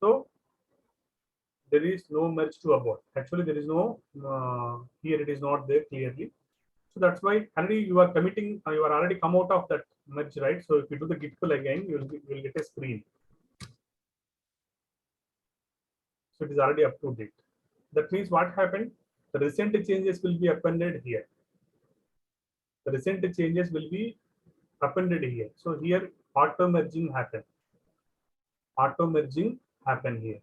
so there is no merge to abort. Actually, there is no here it is not there clearly. So that's why already you are committing, you are already come out of that merge, right? So if you do the git pull again, you will get a screen. So it is already up to date. That means what happened? The recent changes will be appended here. The recent changes will be appended here. So here auto merging happen. Auto merging happen here.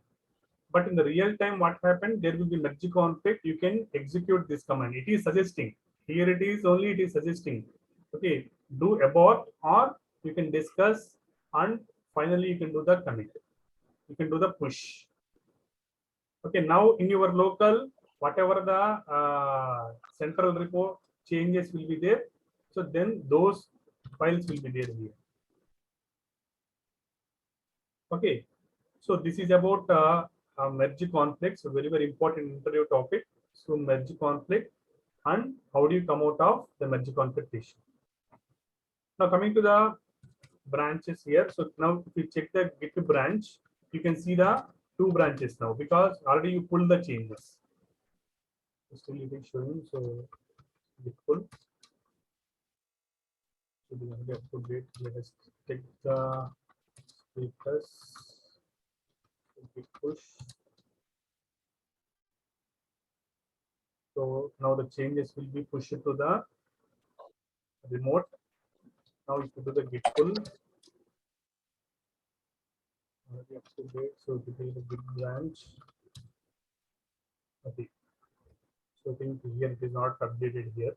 But in the real time, what happened? There will be merge conflict. You can execute this command. It is suggesting. Here it is only it is suggesting. Okay, do abort or you can discuss and finally you can do the commit. You can do the push. Okay, now in your local, whatever the central repo changes will be there. So then those files will be there here. Okay, so this is about merge conflict. So very, very important interview topic. So merge conflict and how do you come out of the merge conflict issue. Now coming to the branches here. So now if you check the Git branch, you can see the two branches now because already you pull the changes. Still it is showing, so Git pull. to be up to date. Let us take the status. Git push. So now the changes will be pushed to the remote. Now if you do the git pull, already up to date. So it will be the git branch. Okay. So I think here it is not updated here.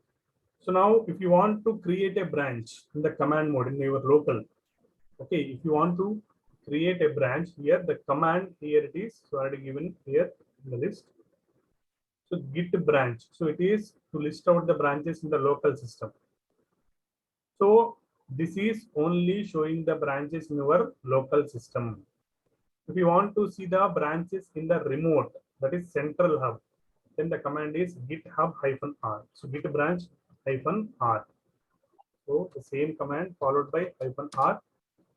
So now if you want to create a branch in the command mode in your local, okay, if you want to create a branch here, the command here it is, so already given here in the list. So git branch, so it is to list out the branches in the local system. So this is only showing the branches in your local system. If you want to see the branches in the remote, that is central hub, then the command is github-r. So git branch -r. So the same command followed by -r.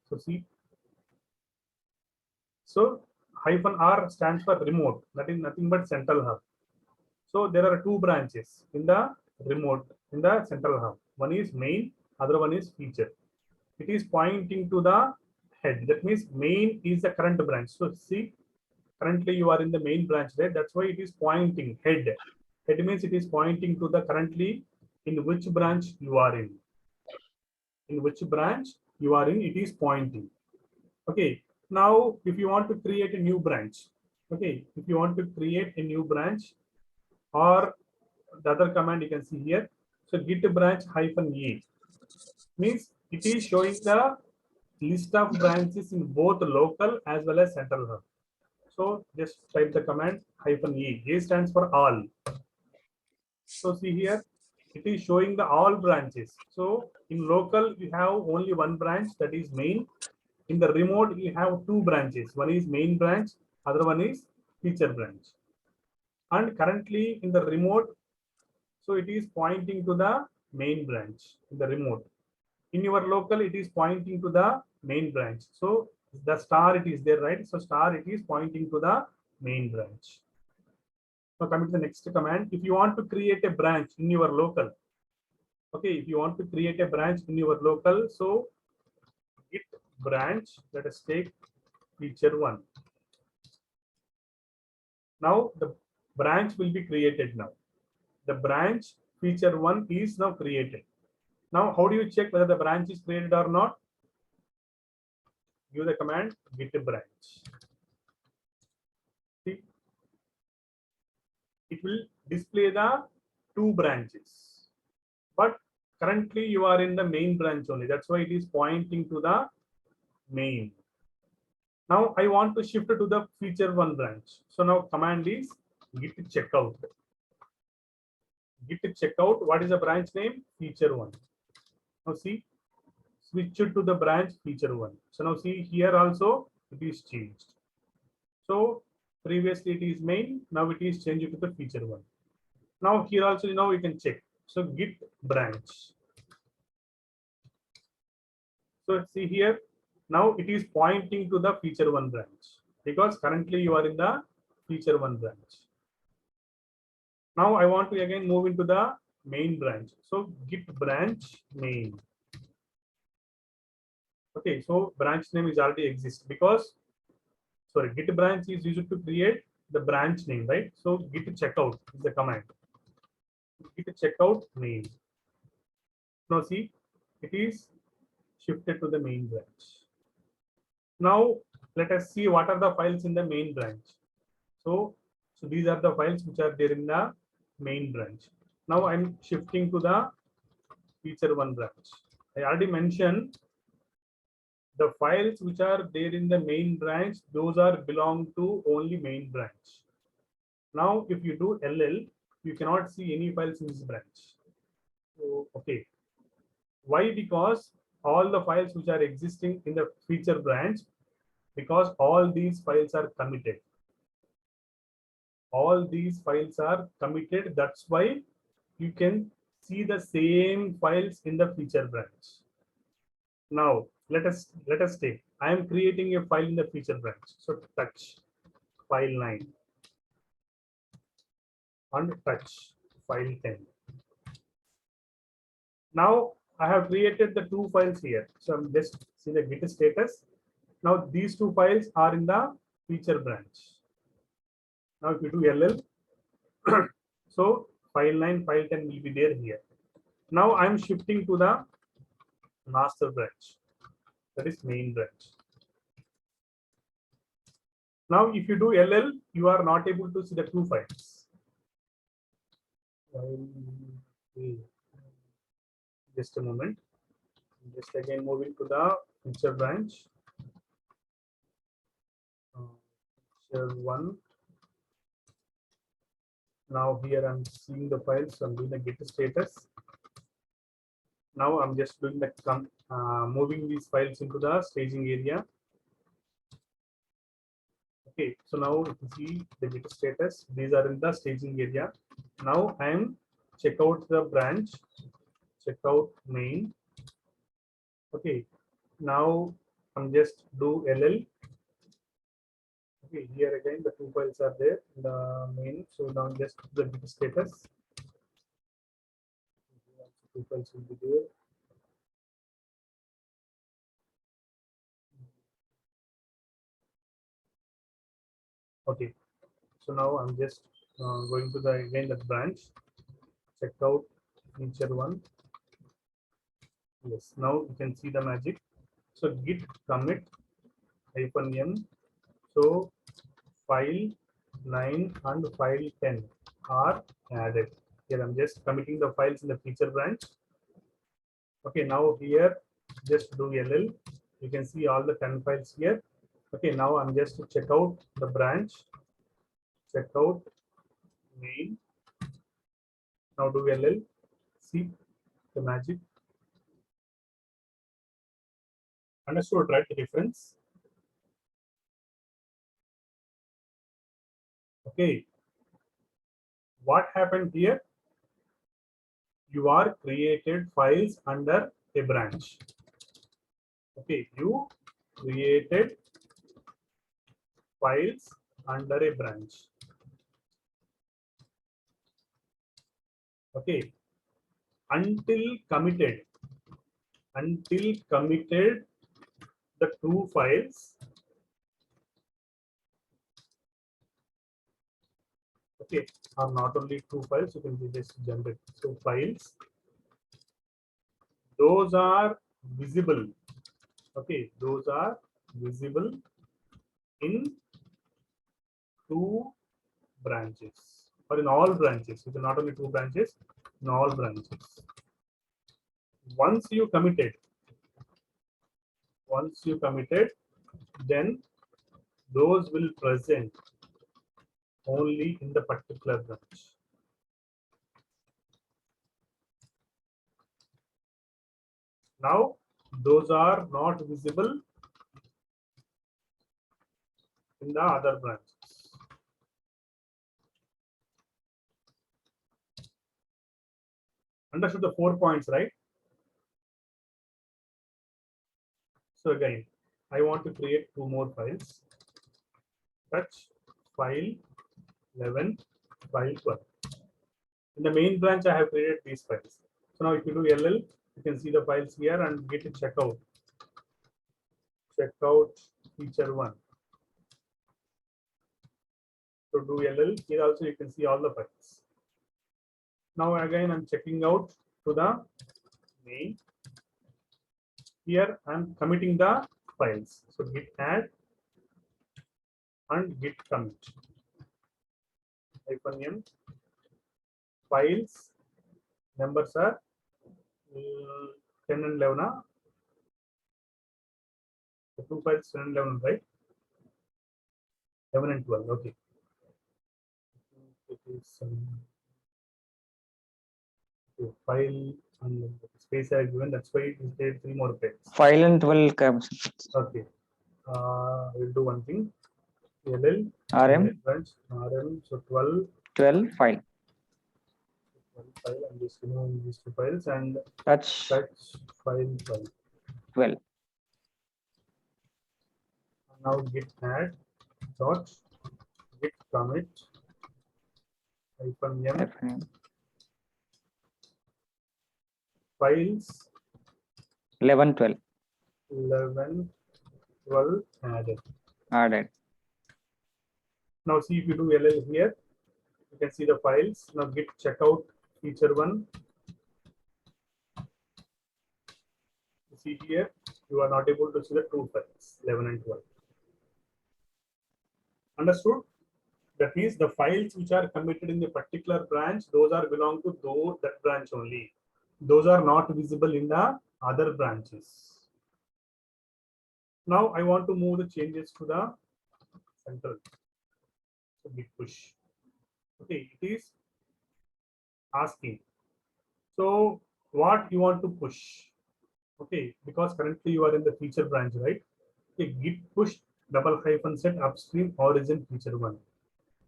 So see, so -r stands for remote. That is nothing but central hub. So there are two branches in the remote, in the central hub. One is main, other one is feature. It is pointing to the head. That means main is the current branch. So see, currently you are in the main branch there. That's why it is pointing head. Head means it is pointing to the currently in which branch you are in. In which branch you are in, it is pointing. Okay. Now, if you want to create a new branch, okay, if you want to create a new branch, or the other command you can see here. So git branch -a means it is showing the list of branches in both local as well as central hub. So just type the command -a. A stands for all. So see here, it is showing the all branches. So in local, you have only one branch, that is main. In the remote, you have two branches. One is main branch, other one is feature branch. And currently in the remote, so it is pointing to the main branch in the remote. In your local, it is pointing to the main branch. So the star it is there, right? So star it is pointing to the main branch. Now coming to the next command, if you want to create a branch in your local, okay, if you want to create a branch in your local, so git branch, let us take feature 1. Now the branch will be created now. The branch feature 1 is now created. Now, how do you check whether the branch is created or not? Give the command git branch. See, it will display the two branches, but currently you are in the main branch only. That's why it is pointing to the main. Now I want to shift to the feature 1 branch. So now command is git checkout. Git checkout. What is the branch name? Feature 1. Now see, switch it to the branch feature 1. So now see here also it is changed. So previously it is main, now it is changed to the feature 1. Now here also now we can check. So git branch. So see here, now it is pointing to the feature 1 branch because currently you are in the feature 1 branch. Now I want to again move into the main branch. So git branch main. Okay, so branch name is already exists because, sorry, git branch is used to create the branch name, right? So git checkout is the command. Git checkout main. Now see, it is shifted to the main branch. Now let us see what are the files in the main branch. So these are the files which are there in the main branch. Now I'm shifting to the feature 1 branch. I already mentioned the files which are there in the main branch, those are belong to only main branch. Now if you do LL, you cannot see any files in this branch. So, okay. Why? Because all the files which are existing in the feature branch, because all these files are committed. All these files are committed. That's why you can see the same files in the feature branch. Now let us take. I am creating a file in the feature branch. So touch file 9 and touch file 10. Now I have created the two files here. So I'm just see the git status. Now these two files are in the feature branch. Now if you do ll, so file 9, file 10 will be there here. Now I'm shifting to the master branch, that is main branch. Now if you do ll, you are not able to see the two files. Just a moment. Just again moving to the feature branch. Feature 1. Now here I'm seeing the files. So I'm doing the git status. Now I'm just doing the moving these files into the staging area. Okay, so now if you see the git status, these are in the staging area. Now I'm check out the branch, check out main. Okay, now I'm just do ll. Okay, here again the two files are there in the main. So now just the git status. Two files will be there. Okay, so now I'm just going to the again the branch, check out feature 1. Yes, now you can see the magic. So git commit -m. So file 9 and file 10 are added. Here I'm just committing the files in the feature branch. Okay, now here just do ll. You can see all the 10 files here. Okay, now I'm just to check out the branch, check out main. Now do ll. See the magic. Understood, right? The difference. Okay. What happened here? You are created files under a branch. Okay, you created files under a branch. Okay, until committed the two files. Okay, are not only two files, you can just generate two files. Those are visible. Okay, those are visible in two branches or in all branches. So not only two branches, in all branches. Once you committed, then those will present only in the particular branch. Now those are not visible in the other branches. Understood the 4 points, right? So again, I want to create two more files. Touch file 11, file 12. In the main branch, I have created these files. So now if you do ll, you can see the files here and git checkout. Checkout feature 1. So do ll, here also you can see all the files. Now again, I'm checking out to the main. Here I'm committing the files. So git add and git commit. -m. Files numbers are 10 and 11. The two files 10 and 11, right? 11 and 12. Okay. It is file and space I have given. That's why it is there 3 more pages. File and 12 comes. Okay. We'll do one thing. ll RM branch rm. So 12 file. File. I'm just removing these two files and Touch file 12. Now git add dot git commit -m FM. files 11, 12 11, 12 added. added. Now see if you do LL here, you can see the files. Now git checkout feature 1. See here, you are not able to see the two files, 11 and 12. Understood? That means the files which are committed in the particular branch, those are belong to that branch only. Those are not visible in the other branches. Now I want to move the changes to the central. So git push. Okay, it is asking. So what you want to push? Okay, because currently you are in the feature branch, right? Okay, git push _set upstream origin feature 1.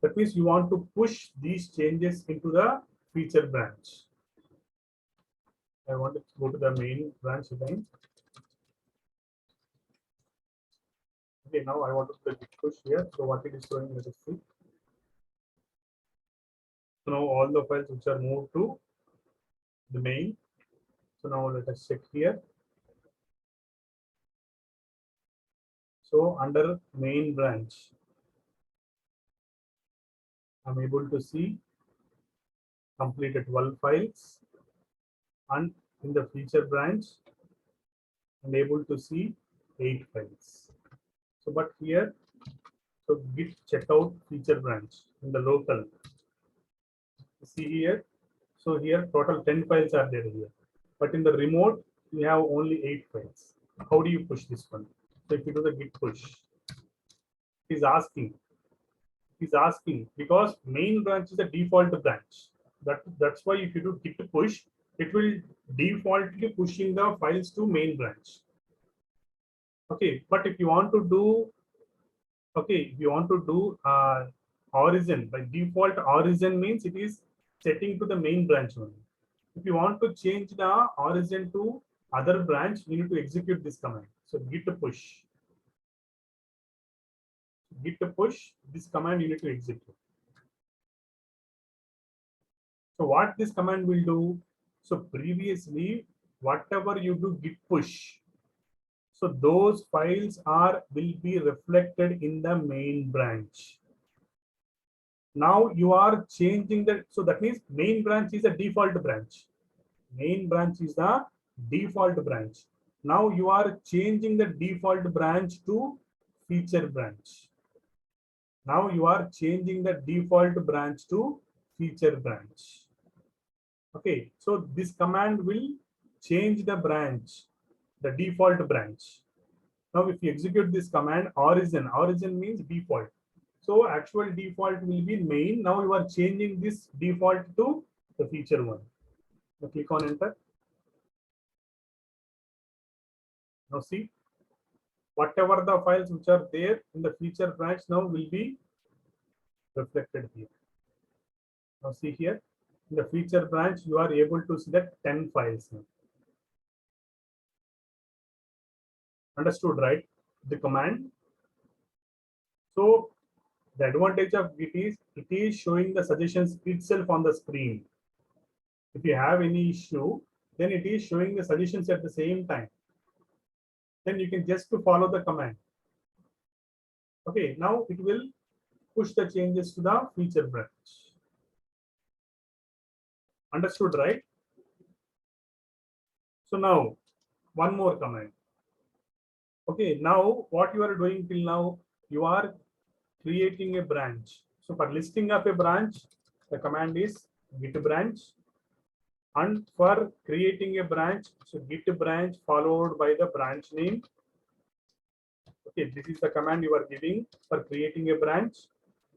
That means you want to push these changes into the feature branch. I want to go to the main branch again. Okay, now I want to put git push here. So what it is showing, let us see. So now all the files which are moved to the main. So now let us check here. So under main branch, I'm able to see completed 12 files, and in the feature branch, I'm able to see 8 files. So, but here, so git checkout feature branch in the local. See here, so here total 10 files are there here, but in the remote, we have only 8 files. How do you push this one? So if you do the git push, he's asking because main branch is a default branch. That's why if you do git push, it will defaultly pushing the files to main branch. Okay, but if you want to do, origin, by default origin means it is setting to the main branch only. If you want to change the origin to other branch, you need to execute this command. So git push, this command you need to execute. So what this command will do? So previously, whatever you do git push, so those files will be reflected in the main branch. Now you are changing that. So that means main branch is a default branch. Main branch is the default branch. Now you are changing the default branch to feature branch. Now you are changing the default branch to feature branch. Okay, so this command will change the branch, the default branch. Now if you execute this command, origin means default. So actual default will be main. Now you are changing this default to the feature one. Now click on enter. Now see, whatever the files which are there in the feature branch now will be reflected here. Now see here, in the feature branch, you are able to see that 10 files now. Understood, right? The command. So the advantage of Git is it is showing the suggestions itself on the screen. If you have any issue, then it is showing the suggestions at the same time. Then you can just follow the command. Okay, now it will push the changes to the feature branch. Understood, right? So now one more command. Okay, now what you are doing till now, you are creating a branch. So for listing of a branch, the command is git branch. And for creating a branch, so git branch followed by the branch name. Okay, this is the command you are giving for creating a branch.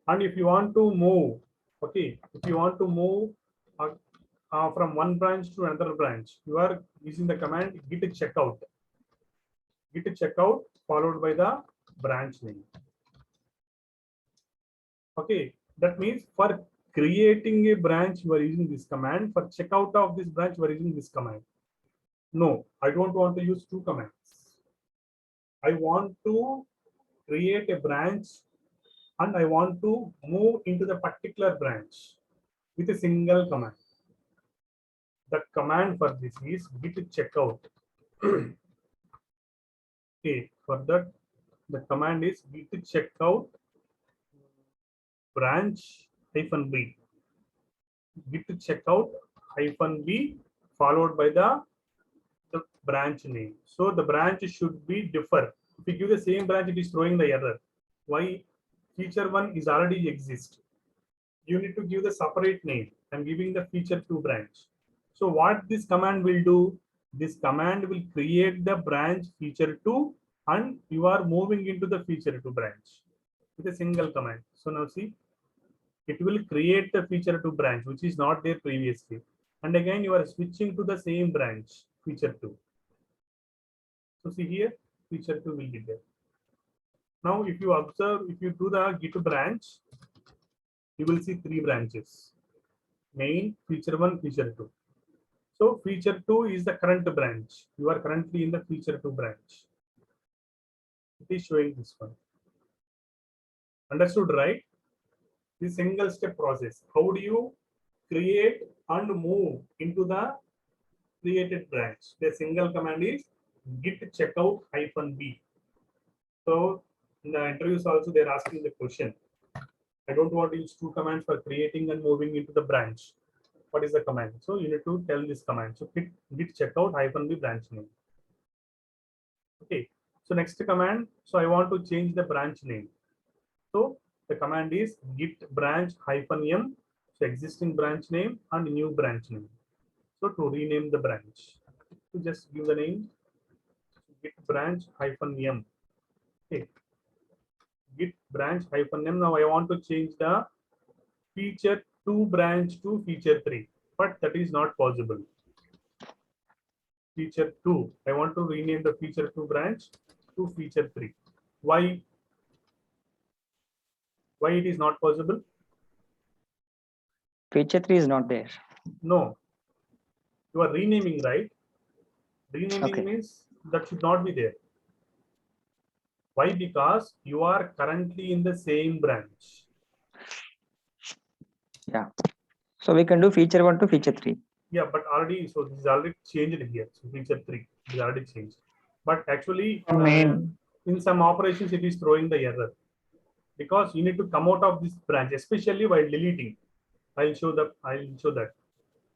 And if you want to move, okay, if you want to move from one branch to another branch, you are using the command git checkout. Git checkout followed by the branch name. Okay, that means for creating a branch, you are using this command. For checkout of this branch, you are using this command. No, I don't want to use two commands. I want to create a branch and I want to move into the particular branch with a single command. The command for this is git checkout. Okay, for that, the command is git checkout branch hyphen b. Git checkout hyphen b followed by the branch name. So the branch should be differ. If you give the same branch, it is throwing the error. Why? Feature one is already exist. You need to give the separate name. I'm giving the feature two branch. So what this command will do? This command will create the branch feature two, and you are moving into the feature two branch with a single command. So now see, it will create the feature two branch, which is not there previously. And again, you are switching to the same branch, feature two. So see here, feature two will be there. Now, if you observe, if you do the git branch, you will see three branches: main, feature one, feature two. So feature two is the current branch. You are currently in the feature two branch. It is showing this one. Understood, right? This single step process. How do you create and move into the created branch? The single command is git checkout hyphen b. So in the interviews also they're asking the question. I don't want to use two commands for creating and moving into the branch. What is the command? So you need to tell this command. So git checkout hyphen b branch name. Okay. So next command. So I want to change the branch name. So the command is git branch hyphen m. So existing branch name and new branch name. So to rename the branch, to just give the name git branch hyphen m. Okay. Git branch hyphen m. Now I want to change the feature two branch to feature three, but that is not possible. Feature two. I want to rename the feature two branch to feature three. Why? Why it is not possible? Feature 3 is not there. No. You are renaming, right? Renaming Okay. means that should not be there. Why? Because you are currently in the same branch. Yeah. So we can do feature 1 to feature 3. Yeah, but already, so this is already changed here. So feature three is already changed. But actually, in some operations, it is throwing the error because you need to come out of this branch, especially while deleting. I'll show that.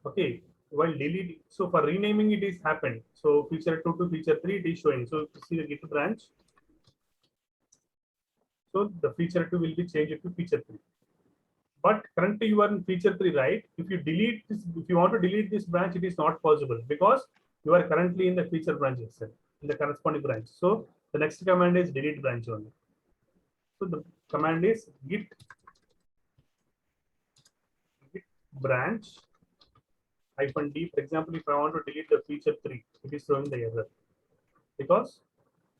Okay. While deleting, so for renaming, it is happened. So feature two to feature three, it is showing. So you see the git branch. So the feature two will be changed to feature three. But currently you are in feature three, right? If you delete this, if you want to delete this branch, it is not possible because you are currently in the feature branch itself, in the corresponding branch. So the next command is delete branch only. So the command is git branch hyphen d. For example, if I want to delete the feature three, it is showing the error because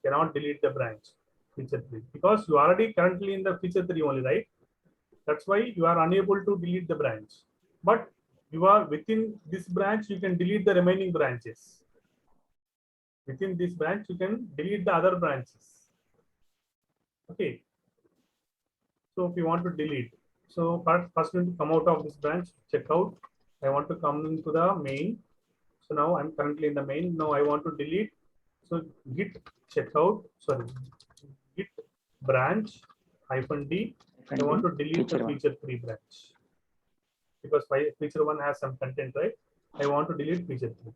cannot delete the branch feature three because you are already currently in the feature three only, right? That's why you are unable to delete the branch. But you are within this branch, you can delete the remaining branches. Within this branch, you can delete the other branches. Okay. So if you want to delete, so first you need to come out of this branch, check out. I want to come into the main. So now I'm currently in the main. Now I want to delete. So git checkout, sorry, git branch hyphen d. I want to delete the feature three branch because feature one has some content, right? I want to delete feature three.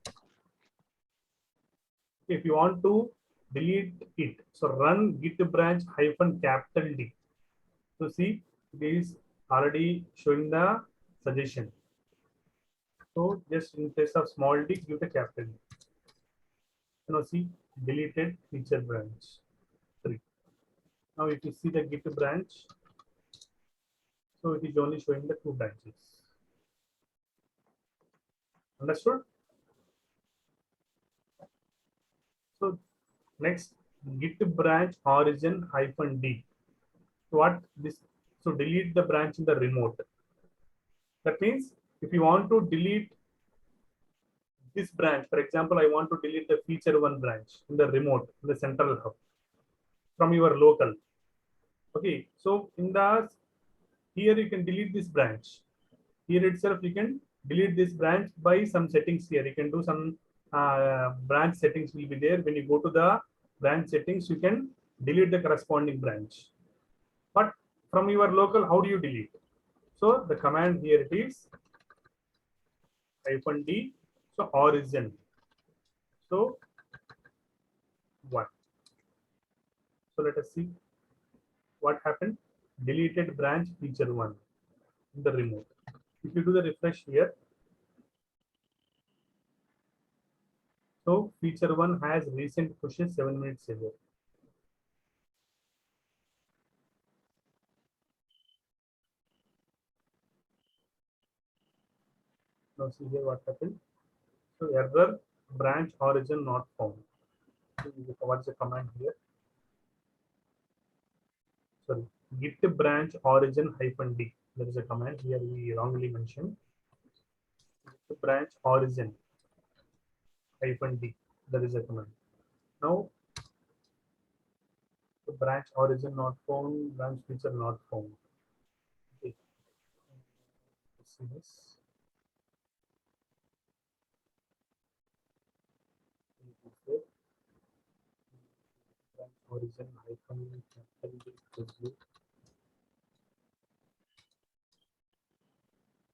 If you want to delete it, so run git branch hyphen capital D. So see, it is already showing the suggestion. So just in place of small d, give the capital D. See, deleted feature branch 3. Now if you see the git branch, so it is only showing the 2 branches. Understood? So next, git branch origin hyphen d. So what this? So delete the branch in the remote. That means if you want to delete this branch, for example, I want to delete the feature one branch in the remote, in the central hub from your local. Okay, so in the here you can delete this branch. Here itself you can delete this branch by some settings here. You can do some branch settings will be there when you go to the branch settings, you can delete the corresponding branch. But from your local, how do you delete? So the command here it is -d, so origin. So what? So let us see what happened. Deleted branch feature 1 in the remote. If you do the refresh here, so feature 1 has recent pushes 7 minutes ago. Now see here what happened. So error, branch origin not found. So what's the command here? Sorry, git branch origin -d. There is a command here we wrongly mentioned. Git branch origin -d. There is a command. Now the branch origin not found, branch feature not found. Okay. Let's see this. Branch origin -d.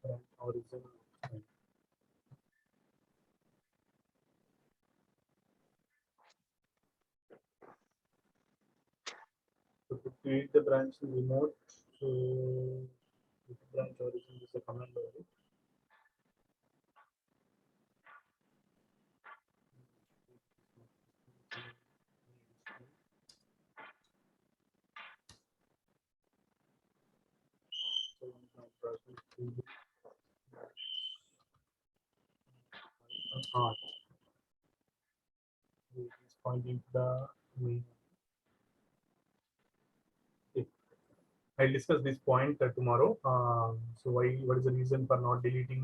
Branch origin. So to create the branch in remote, so branch origin is a command only. Art is pointing to the main. Okay. I'll discuss this point tomorrow. So what is the reason for not deleting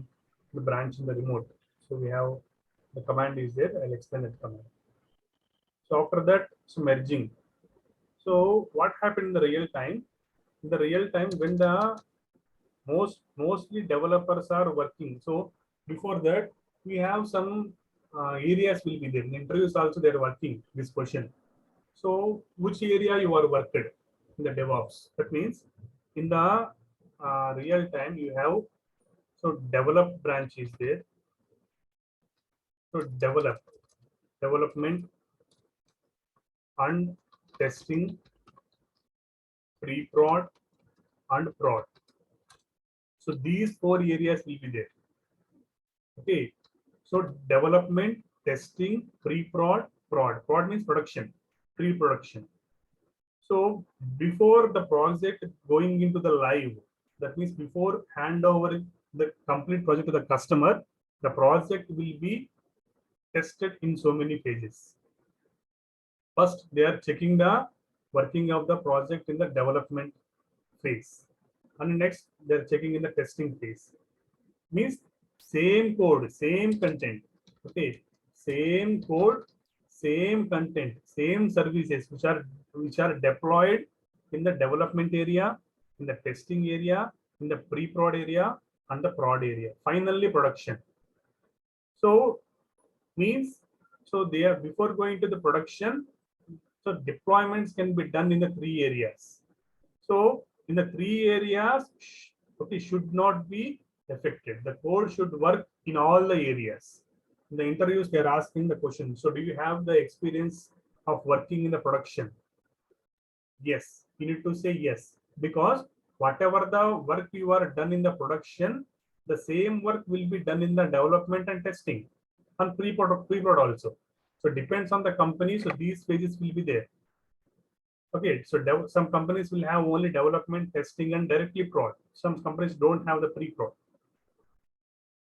the branch in the remote? So we have the command is there. I'll explain that command. So after that, so merging. So what happened in the real time? In the real time, when the mostly developers are working. So before that, we have some areas will be there. In interviews also they are working this question. So which area you are worked in the DevOps? That means in the real time you have, so develop branch is there. So development and testing, pre-prod and prod. So these 4 areas will be there. Okay. So development, testing, pre-prod, prod. Prod means production, pre-production. So before the project going into the live, that means before hand over the complete project to the customer, the project will be tested in so many phases. First, they are checking the working of the project in the development phase. And next, they're checking in the testing phase. Means same code, same content. Okay, same code, same content, same services which are deployed in the development area, in the testing area, in the pre-prod area, and the prod area. Finally, production. So means, so they are before going to the production, so deployments can be done in the 3 areas. So in the 3 areas, okay, should not be affected. The code should work in all the areas. In the interviews, they are asking the question. So do you have the experience of working in the production? Yes, you need to say yes, because whatever the work you are done in the production, the same work will be done in the development and testing and pre-prod also. So depends on the company. So these phases will be there. Okay, so some companies will have only development, testing, and directly prod. Some companies don't have the pre-prod.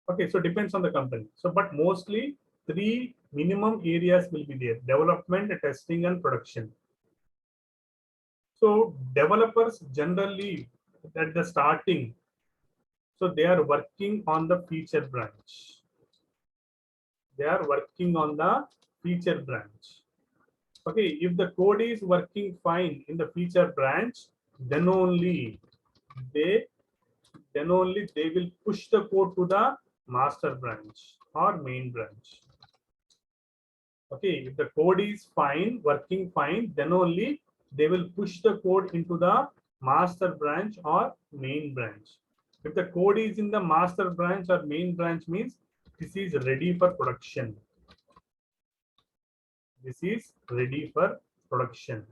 Okay, so depends on the company. So, but mostly 3 minimum areas will be there: development, testing, and production. So developers generally at the starting, so they are working on the feature branch. They are working on the feature branch. Okay, if the code is working fine in the feature branch, then only they will push the code to the master branch or main branch. Okay, if the code is fine, working fine, then only they will push the code into the master branch or main branch. If the code is in the master branch or main branch, means this is ready for production. This is ready for production.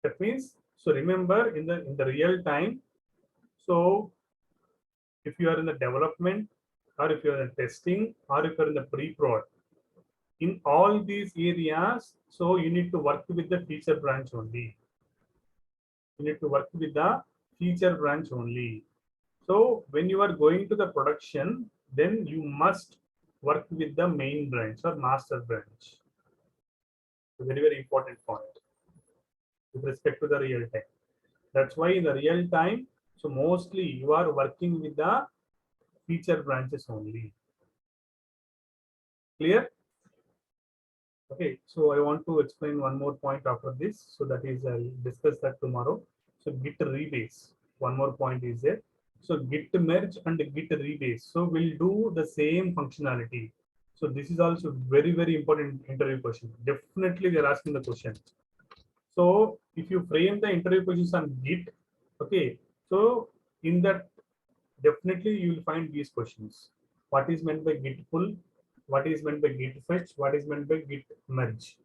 That means, so remember in the real time, so if you are in the development or if you are in testing or if you are in the pre-prod, in all these areas, so you need to work with the feature branch only. You need to work with the feature branch only. So when you are going to the production, then you must work with the main branch or master branch. A very, very important point with respect to the real time. That's why in the real time, so mostly you are working with the feature branches only. Clear? Okay, so I want to explain one more point after this. So that is, I'll discuss that tomorrow. So Git rebase, one more point is there. So Git merge and Git rebase. So we'll do the same functionality. So this is also very, very important interview question. Definitely they're asking the question. So if you frame the interview questions on Git, okay, so in that definitely you will find these questions. What is meant by Git pull? What is meant by Git fetch? What is meant by Git merge?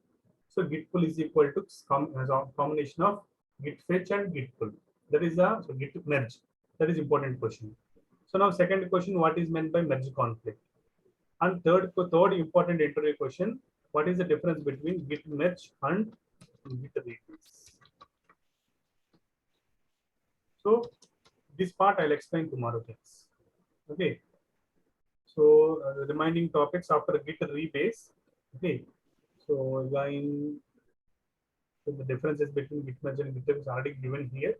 So Git pull is equal to a combination of Git fetch and Git pull. That is the so Git merge. That is important question. So now second question, what is meant by merge conflict? And third important interview question, what is the difference between Git merge and Git rebase? So this part I'll explain tomorrow, guys. Okay. So reminding topics after Git rebase. Okay. So again, so the differences between Git merge and Github is already given here.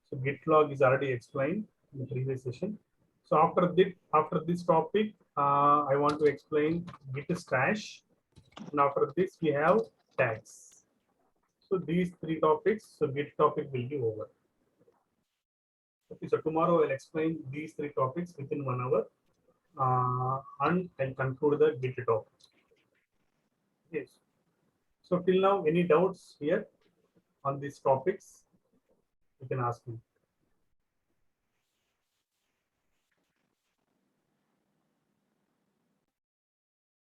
So Git log is already explained in the previous session. So after this topic, I want to explain Git stash, and after this we have tags. So these three topics, so Git topic will be over. Okay, so tomorrow I'll explain these three topics within 1 hour, and I'll conclude the Git topic. Yes. So till now, any doubts here on these topics? You can ask me.